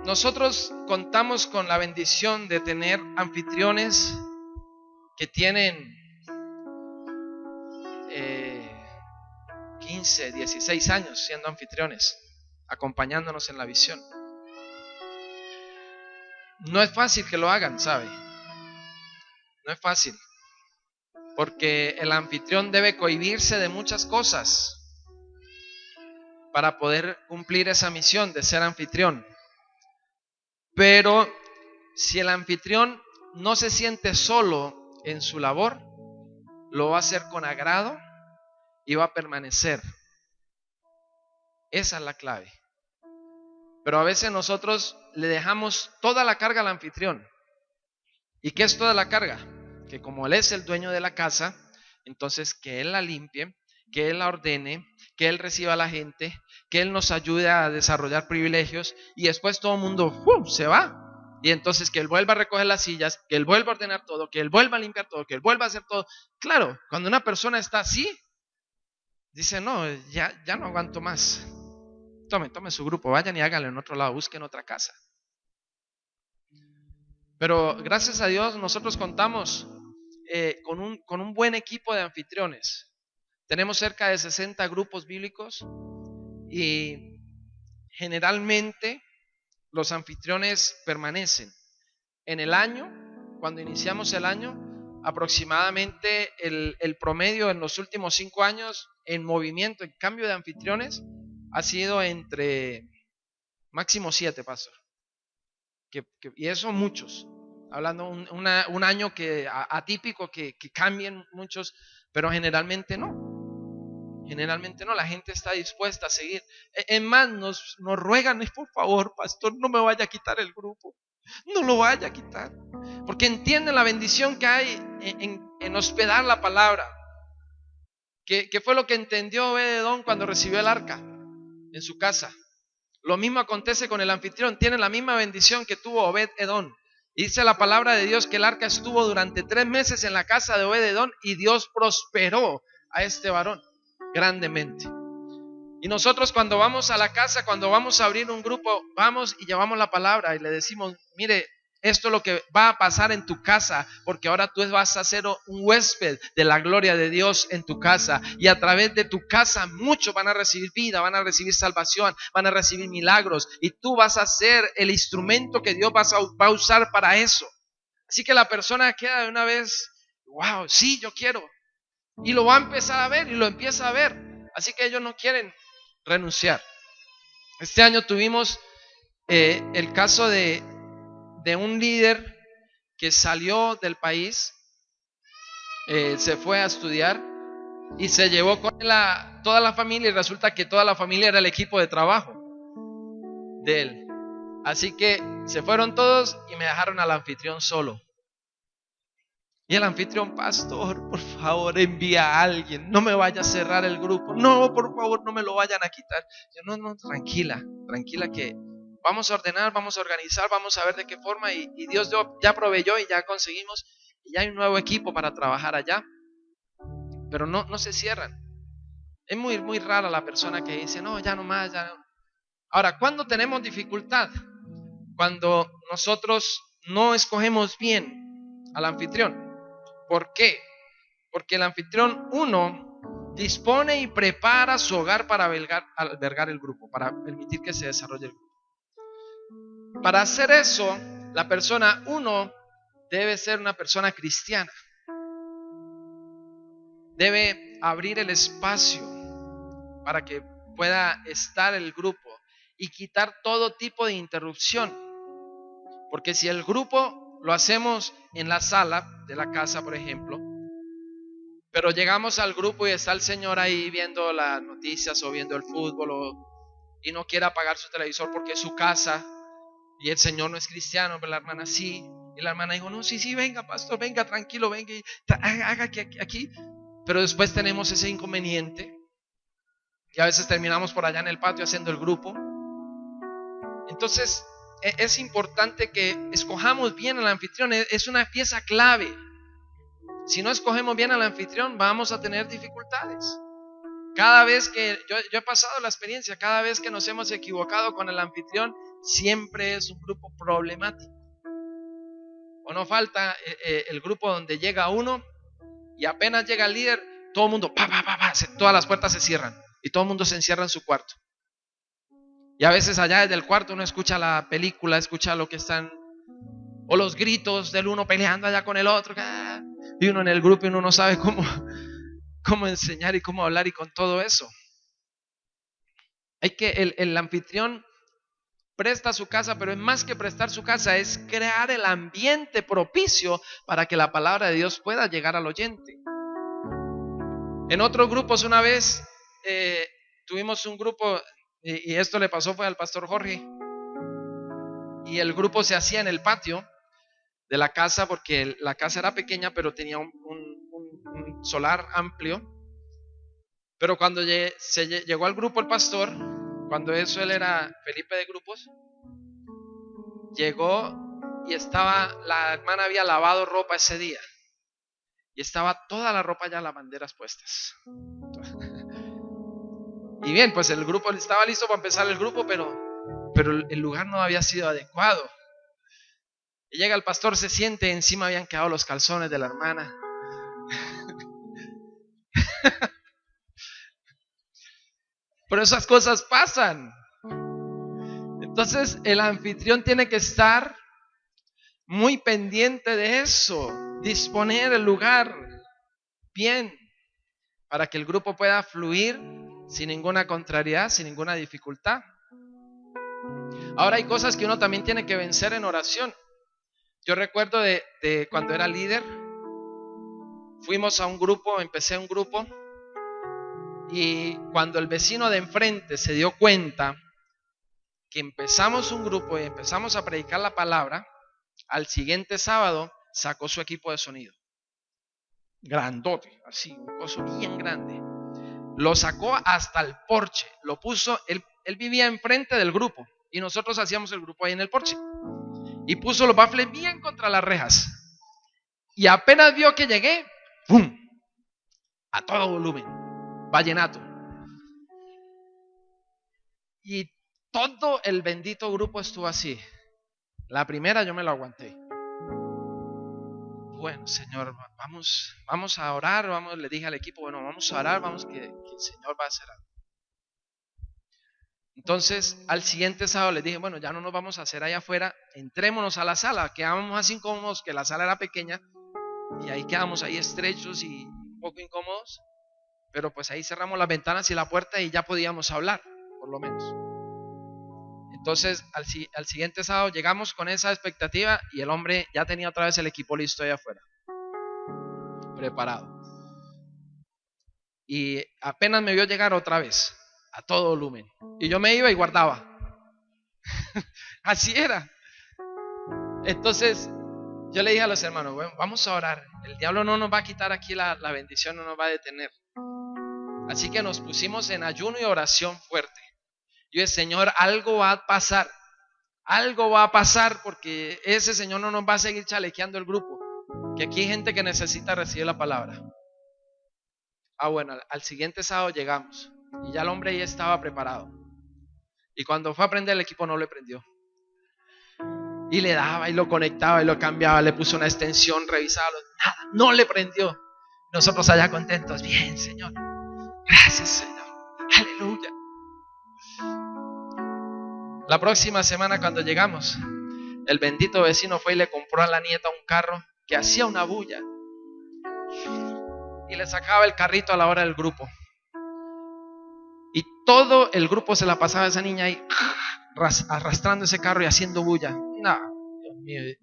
A: Nosotros contamos con la bendición de tener anfitriones que tienen 15, 16 años siendo anfitriones, acompañándonos en la visión. No es fácil que lo hagan, ¿sabe? No es fácil, porque el anfitrión debe cohibirse de muchas cosas para poder cumplir esa misión de ser anfitrión. Pero si el anfitrión no se siente solo en su labor, lo va a hacer con agrado y va a permanecer. Esa es la clave. Pero a veces nosotros le dejamos toda la carga al anfitrión. ¿Y qué es toda la carga? Que como él es el dueño de la casa, entonces que él la limpie, que él la ordene, que él reciba a la gente, que él nos ayude a desarrollar privilegios, y después todo el mundo se va. Y entonces que él vuelva a recoger las sillas, que él vuelva a ordenar todo, que él vuelva a limpiar todo, que él vuelva a hacer todo. Claro, cuando una persona está así, dice: no, ya no aguanto más. Tome su grupo, vayan y háganlo en otro lado, busquen otra casa. Pero gracias a Dios nosotros contamos con un buen equipo de anfitriones. Tenemos cerca de 60 grupos bíblicos y generalmente los anfitriones permanecen. En el año, cuando iniciamos el año, aproximadamente el promedio en los últimos 5 años en movimiento, en cambio de anfitriones, ha sido entre máximo 7, pastor. Y eso muchos. Hablando un año atípico que cambien muchos, pero generalmente no. Generalmente no, la gente está dispuesta a seguir. En más, nos ruegan: por favor, pastor, no me vaya a quitar el grupo. No lo vaya a quitar. Porque entienden la bendición que hay en hospedar la palabra. Que fue lo que entendió Obed-Edom cuando recibió el arca en su casa. Lo mismo acontece con el anfitrión. Tiene la misma bendición que tuvo Obed-Edom. Dice la palabra de Dios que el arca estuvo durante 3 meses en la casa de Obed-Edom y Dios prosperó a este varón grandemente. Y nosotros cuando vamos a la casa, cuando vamos a abrir un grupo, vamos y llevamos la palabra y le decimos, mire, esto es lo que va a pasar en tu casa, porque ahora tú vas a ser un huésped de la gloria de Dios en tu casa. Y a través de tu casa muchos van a recibir vida, van a recibir salvación, van a recibir milagros. Y tú vas a ser el instrumento que Dios va a usar para eso. Así que la persona queda de una vez, wow, sí, yo quiero. Y lo va a empezar a ver y lo empieza a ver. Así que ellos no quieren renunciar. Este año tuvimos el caso de un líder que salió del país, se fue a estudiar y se llevó con toda la familia, y resulta que toda la familia era el equipo de trabajo de él. Así que se fueron todos y me dejaron al anfitrión solo. Y el anfitrión, pastor, por favor, envía a alguien, no me vaya a cerrar el grupo, no, por favor, no me lo vayan a quitar. Yo, no, tranquila que vamos a ordenar, vamos a organizar, vamos a ver de qué forma, y Dios ya proveyó y ya conseguimos, y ya hay un nuevo equipo para trabajar allá. Pero no se cierran. Es muy, muy rara la persona que dice, no, ya no más, ya no. Ahora, ¿cuándo tenemos dificultad? Cuando nosotros no escogemos bien al anfitrión. ¿Por qué? Porque el anfitrión, uno, dispone y prepara su hogar para albergar el grupo, para permitir que se desarrolle el grupo. Para hacer eso, la persona, uno, debe ser una persona cristiana. Debe abrir el espacio para que pueda estar el grupo y quitar todo tipo de interrupción. Porque si el grupo lo hacemos en la sala de la casa, por ejemplo, pero llegamos al grupo y está el señor ahí viendo las noticias o viendo el fútbol y no quiere apagar su televisor porque es su casa y el señor no es cristiano, pero la hermana sí. Y la hermana dijo, no, sí, venga, pastor, venga, tranquilo, venga, haga aquí. Pero después tenemos ese inconveniente y a veces terminamos por allá en el patio haciendo el grupo. Entonces es importante que escojamos bien al anfitrión, es una pieza clave. Si no escogemos bien al anfitrión, vamos a tener dificultades. Cada vez que yo he pasado la experiencia, cada vez que nos hemos equivocado con el anfitrión, siempre es un grupo problemático. O no falta el grupo donde llega uno y apenas llega el líder, todo el mundo, todas las puertas se cierran y todo el mundo se encierra en su cuarto. Y a veces allá desde el cuarto uno escucha la película, escucha lo que están, o los gritos del uno peleando allá con el otro, y uno en el grupo y uno no sabe cómo enseñar y cómo hablar y con todo eso. Hay que el anfitrión presta su casa, pero es más que prestar su casa, es crear el ambiente propicio para que la palabra de Dios pueda llegar al oyente. En otros grupos una vez tuvimos un grupo, y esto le pasó fue al pastor Jorge, y el grupo se hacía en el patio de la casa porque la casa era pequeña, pero tenía un solar amplio. Pero cuando llegó al grupo el pastor, cuando eso él era Felipe de grupos, llegó y la hermana había lavado ropa ese día y estaba toda la ropa ya, las banderas puestas. Y bien, pues el grupo estaba listo para empezar el grupo, pero el lugar no había sido adecuado. Y llega el pastor, se siente, encima habían quedado los calzones de la hermana. Pero esas cosas pasan. Entonces el anfitrión tiene que estar muy pendiente de eso, disponer el lugar bien para que el grupo pueda fluir sin ninguna contrariedad, sin ninguna dificultad. Ahora hay cosas que uno también tiene que vencer en oración. Yo recuerdo de cuando era líder, fuimos a un grupo, empecé un grupo, y cuando el vecino de enfrente se dio cuenta que empezamos un grupo y empezamos a predicar la palabra, al siguiente sábado sacó su equipo de sonido. Grandote, así, un coso bien grande. Lo sacó hasta el porche, lo puso, él vivía enfrente del grupo y nosotros hacíamos el grupo ahí en el porche. Y puso los baffles bien contra las rejas. Y apenas vio que llegué, ¡pum! A todo volumen, vallenato. Y todo el bendito grupo estuvo así. La primera yo me lo aguanté. Bueno, Señor, vamos a orar, le dije al equipo, bueno, vamos a orar, que el Señor va a hacer algo. Entonces, al siguiente sábado les dije, bueno, ya no nos vamos a hacer allá afuera, entrémonos a la sala, quedábamos así incómodos, que la sala era pequeña, y ahí quedamos ahí estrechos y un poco incómodos, pero pues ahí cerramos las ventanas y la puerta y ya podíamos hablar, por lo menos. Entonces, al siguiente sábado llegamos con esa expectativa y el hombre ya tenía otra vez el equipo listo allá afuera, preparado. Y apenas me vio llegar otra vez, a todo volumen. Y yo me iba y guardaba. Así era. Entonces, yo le dije a los hermanos, bueno, vamos a orar. El diablo no nos va a quitar aquí la bendición, no nos va a detener. Así que nos pusimos en ayuno y oración fuerte. Yo dije, Señor, algo va a pasar. Algo va a pasar porque ese Señor no nos va a seguir chalequeando el grupo. Que aquí hay gente que necesita recibir la palabra. Bueno, al siguiente sábado llegamos y ya el hombre ya estaba preparado. Y cuando fue a prender, el equipo no le prendió. Y le daba y lo conectaba y lo cambiaba, le puso una extensión, revisaba, nada, no le prendió. Nosotros allá contentos, bien, Señor, gracias, Señor, aleluya. La próxima semana cuando llegamos, el bendito vecino fue y le compró a la nieta un carro que hacía una bulla y le sacaba el carrito a la hora del grupo. Y todo el grupo se la pasaba a esa niña ahí arrastrando ese carro y haciendo bulla. No,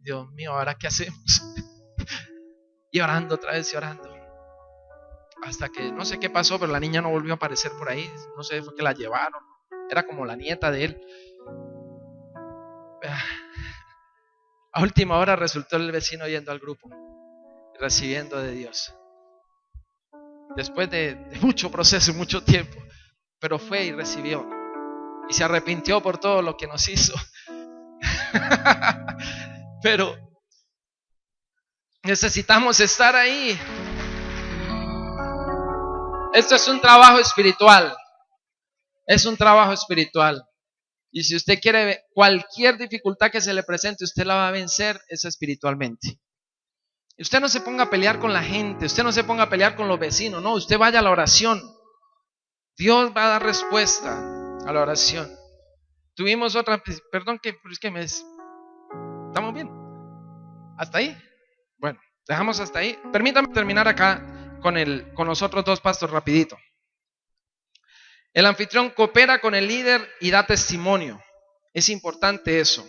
A: Dios mío, ¿ahora qué hacemos? Y orando otra vez y orando. Hasta que no sé qué pasó, pero la niña no volvió a aparecer por ahí. No sé, fue que la llevaron. Era como la nieta de él. A última hora resultó el vecino yendo al grupo, recibiendo de Dios. Después de mucho proceso, mucho tiempo, pero fue y recibió. Y se arrepintió por todo lo que nos hizo. Pero necesitamos estar ahí. Esto es un trabajo espiritual. Es un trabajo espiritual. Y si usted quiere cualquier dificultad que se le presente, usted la va a vencer, es espiritualmente. Usted no se ponga a pelear con la gente, usted no se ponga a pelear con los vecinos, no, usted vaya a la oración. Dios va a dar respuesta a la oración. Tuvimos otra, perdón, ¿estamos bien? ¿Hasta ahí? Bueno, dejamos hasta ahí. Permítame terminar acá con los otros dos pasos rapidito. El anfitrión coopera con el líder y da testimonio. Es importante eso.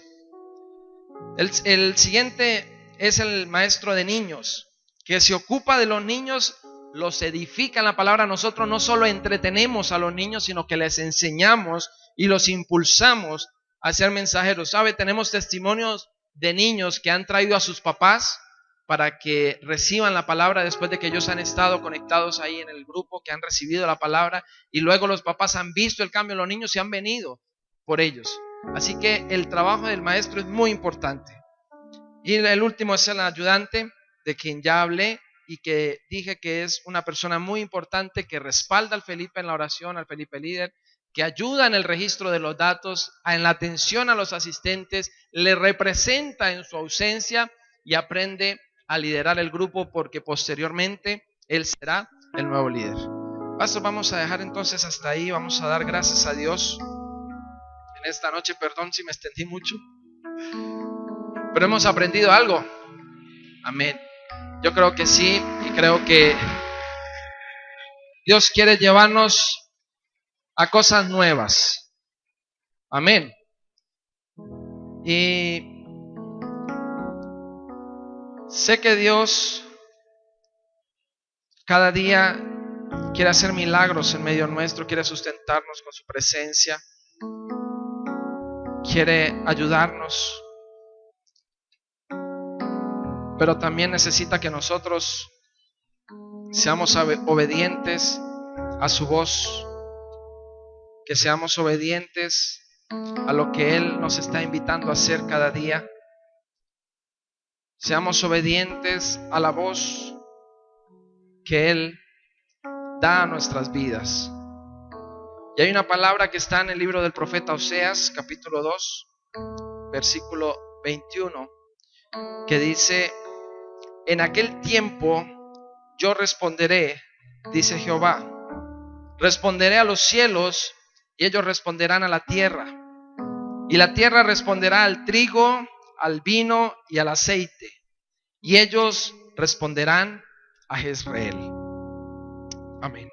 A: El siguiente es el maestro de niños, que se ocupa de los niños, los edifica en la palabra. Nosotros no solo entretenemos a los niños, sino que les enseñamos y los impulsamos a ser mensajeros. ¿Sabe? Tenemos testimonios de niños que han traído a sus papás para que reciban la palabra después de que ellos han estado conectados ahí en el grupo, que han recibido la palabra, y luego los papás han visto el cambio en los niños y han venido por ellos. Así que el trabajo del maestro es muy importante. Y el último es el ayudante, de quien ya hablé y que dije que es una persona muy importante, que respalda al Felipe en la oración, al Felipe líder, que ayuda en el registro de los datos, en la atención a los asistentes, le representa en su ausencia y aprende a liderar el grupo, porque posteriormente él será el nuevo líder. Pastor, vamos a dejar entonces hasta ahí. Vamos a dar gracias a Dios en esta noche. Perdón si me extendí mucho, pero hemos aprendido algo. Amén. Yo creo que sí, y creo que Dios quiere llevarnos a cosas nuevas. Amén. Y sé que Dios cada día quiere hacer milagros en medio nuestro, quiere sustentarnos con su presencia, quiere ayudarnos, pero también necesita que nosotros seamos obedientes a su voz, que seamos obedientes a lo que Él nos está invitando a hacer cada día. Seamos obedientes a la voz que Él da a nuestras vidas. Y hay una palabra que está en el libro del profeta Oseas, capítulo 2, versículo 21, que dice: en aquel tiempo yo responderé, dice Jehová, responderé a los cielos y ellos responderán a la tierra, y la tierra responderá al trigo, al vino y al aceite, y ellos responderán a Jezreel. Amén.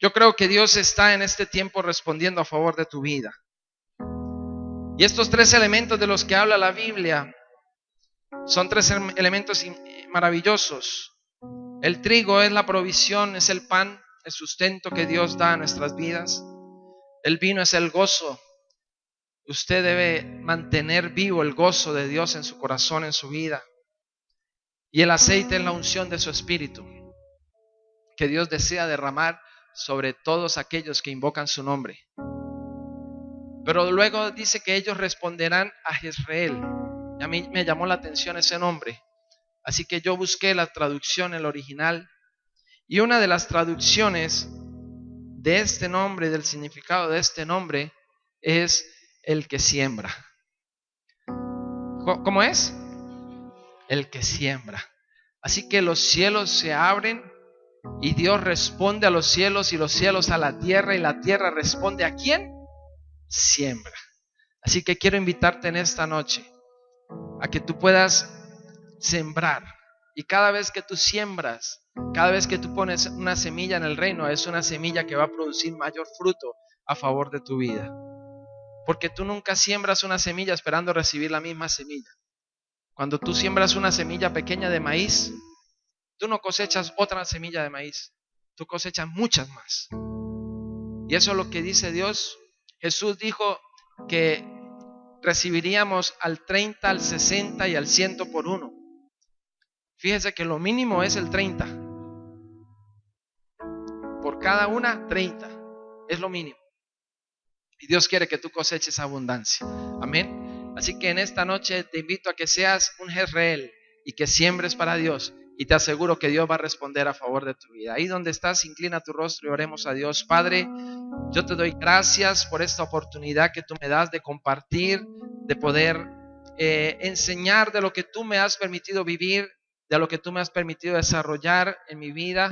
A: Yo creo que Dios está en este tiempo respondiendo a favor de tu vida. Y estos tres elementos de los que habla la Biblia son tres elementos maravillosos. El trigo es la provisión, es el pan, el sustento que Dios da a nuestras vidas. El vino es el gozo. Usted debe mantener vivo el gozo de Dios en su corazón, en su vida. Y el aceite es la unción de su espíritu, que Dios desea derramar sobre todos aquellos que invocan su nombre. Pero luego dice que ellos responderán a Jezreel. Y a mí me llamó la atención ese nombre. Así que yo busqué la traducción, el original. Y una de las traducciones de este nombre, del significado de este nombre, es el que siembra. ¿Cómo es? El que siembra. Así que los cielos se abren y Dios responde a los cielos y los cielos a la tierra, y la tierra responde ¿a quién? Siembra. Así que quiero invitarte en esta noche a que tú puedas sembrar. Y cada vez que tú siembras, cada vez que tú pones una semilla en el reino, es una semilla que va a producir mayor fruto a favor de tu vida. Porque tú nunca siembras una semilla esperando recibir la misma semilla. Cuando tú siembras una semilla pequeña de maíz, tú no cosechas otra semilla de maíz, tú cosechas muchas más. Y eso es lo que dice Dios. Jesús dijo que recibiríamos al 30, al 60 y al 100 por uno. Fíjese que lo mínimo es el 30. Por cada una, 30. Es lo mínimo. Y Dios quiere que tú coseches abundancia. Amén. Así que en esta noche te invito a que seas un Jezreel y que siembres para Dios. Y te aseguro que Dios va a responder a favor de tu vida. Ahí donde estás, inclina tu rostro y oremos a Dios. Padre, yo te doy gracias por esta oportunidad que tú me das de compartir, de poder enseñar de lo que tú me has permitido vivir, de lo que tú me has permitido desarrollar en mi vida,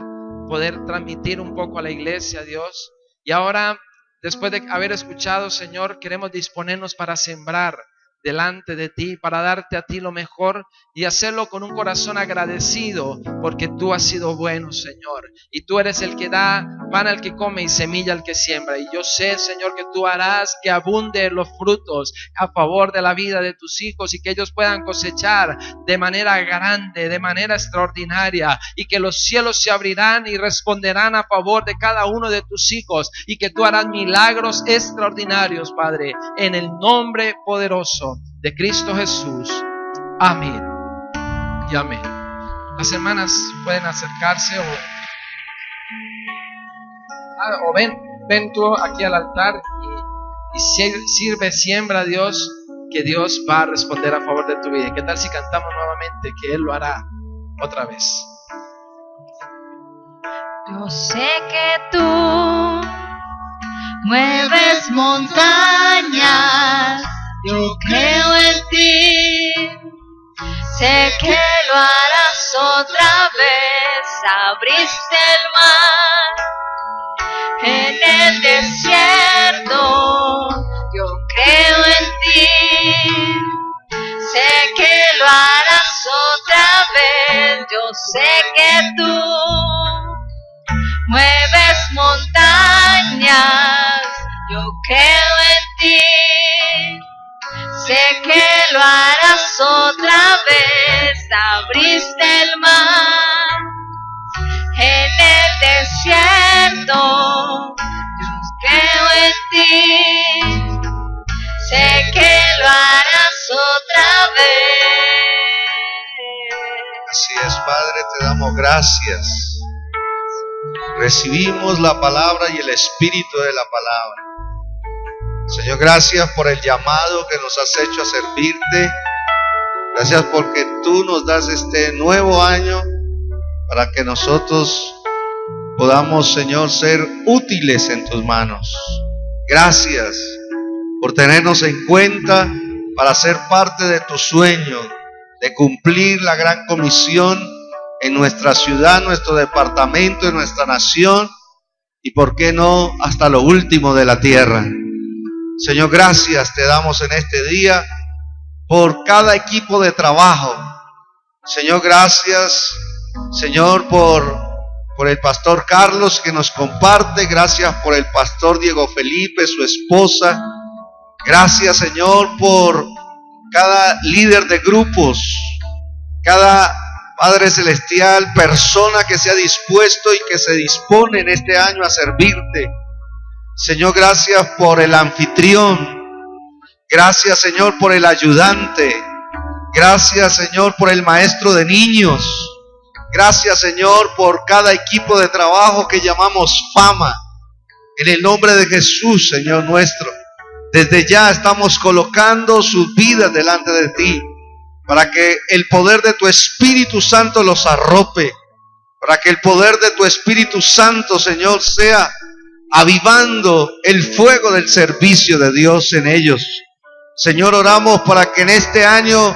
A: poder transmitir un poco a la iglesia, Dios. Y ahora, después de haber escuchado, Señor, queremos disponernos para sembrar delante de ti, para darte a ti lo mejor y hacerlo con un corazón agradecido, porque tú has sido bueno, Señor, y tú eres el que da pan al que come y semilla al que siembra. Y yo sé, Señor, que tú harás que abunde los frutos a favor de la vida de tus hijos y que ellos puedan cosechar de manera grande, de manera extraordinaria, y que los cielos se abrirán y responderán a favor de cada uno de tus hijos, y que tú harás milagros extraordinarios, Padre, en el nombre poderoso de Cristo Jesús. Amén y amén. Las hermanas pueden acercarse o ven tú aquí al altar y sirve, siembra a Dios, que Dios va a responder a favor de tu vida. ¿Qué tal si cantamos nuevamente que Él lo hará otra vez?
B: Yo sé que tú mueves montañas, yo creo en ti, sé que lo harás otra vez. Abriste el mar en el desierto, yo creo en ti, sé que lo harás otra vez. Yo sé que tú mueves montañas, yo creo en ti, sé que lo harás otra vez. Abriste el mar en el desierto, yo creo en ti, sé que lo harás otra vez.
C: Así es, Padre, te damos gracias. Recibimos la palabra y el espíritu de la palabra. Señor, gracias por el llamado que nos has hecho a servirte. Gracias porque tú nos das este nuevo año para que nosotros podamos, Señor, ser útiles en tus manos. Gracias por tenernos en cuenta para ser parte de tu sueño, de cumplir la gran comisión en nuestra ciudad, nuestro departamento, en nuestra nación y, por qué no, hasta lo último de la tierra. Señor, gracias te damos en este día por cada equipo de trabajo. Señor, gracias, Señor, por el pastor Carlos que nos comparte. Gracias por el pastor Diego Felipe, su esposa. Gracias, Señor, por cada líder de grupos, cada Padre Celestial, persona que se ha dispuesto y que se dispone en este año a servirte. Señor, gracias por el anfitrión. Gracias, Señor, por el ayudante. Gracias, Señor, por el maestro de niños. Gracias, Señor, por cada equipo de trabajo que llamamos Fama. En el nombre de Jesús, Señor nuestro, desde ya estamos colocando sus vidas delante de ti, para que el poder de tu Espíritu Santo los arrope, para que el poder de tu Espíritu Santo, Señor, sea avivando el fuego del servicio de Dios en ellos. Señor, oramos para que en este año,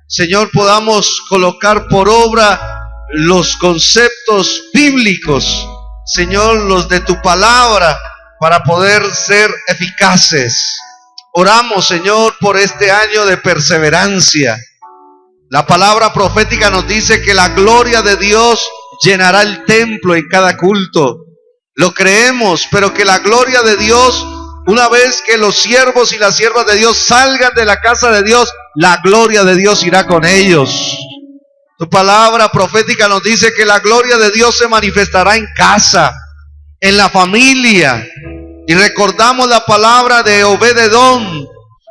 C: Señor, podamos colocar por obra los conceptos bíblicos, Señor, los de tu palabra, para poder ser eficaces. Oramos, Señor, por este año de perseverancia. La palabra profética nos dice que la gloria de Dios llenará el templo en cada culto. Lo creemos, pero que la gloria de Dios, una vez que los siervos y las siervas de Dios salgan de la casa de Dios, la gloria de Dios irá con ellos. Tu palabra profética nos dice que la gloria de Dios se manifestará en casa, en la familia. Y recordamos la palabra de Obed-Edom,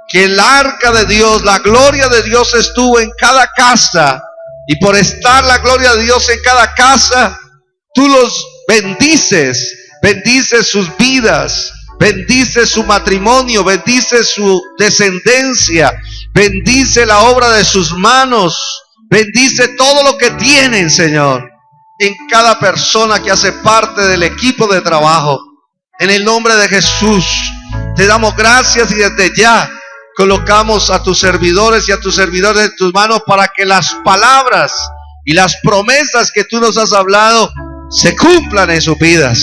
C: que el arca de Dios, la gloria de Dios estuvo en cada casa. Y por estar la gloria de Dios en cada casa, tú los bendices, bendices sus vidas, bendices su matrimonio, bendices su descendencia, bendice la obra de sus manos, bendice todo lo que tienen, Señor, en cada persona que hace parte del equipo de trabajo. En el nombre de Jesús, te damos gracias y desde ya colocamos a tus servidores y a tus servidores en tus manos para que las palabras y las promesas que tú nos has hablado se cumplan en sus vidas,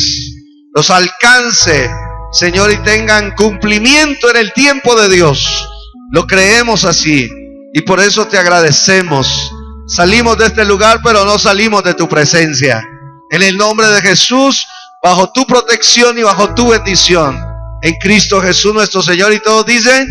C: los alcance, Señor, y tengan cumplimiento en el tiempo de Dios. Lo creemos así y por eso te agradecemos. Salimos de este lugar, pero no salimos de tu presencia. En el nombre de Jesús, bajo tu protección y bajo tu bendición, en Cristo Jesús nuestro Señor. Y todos dicen...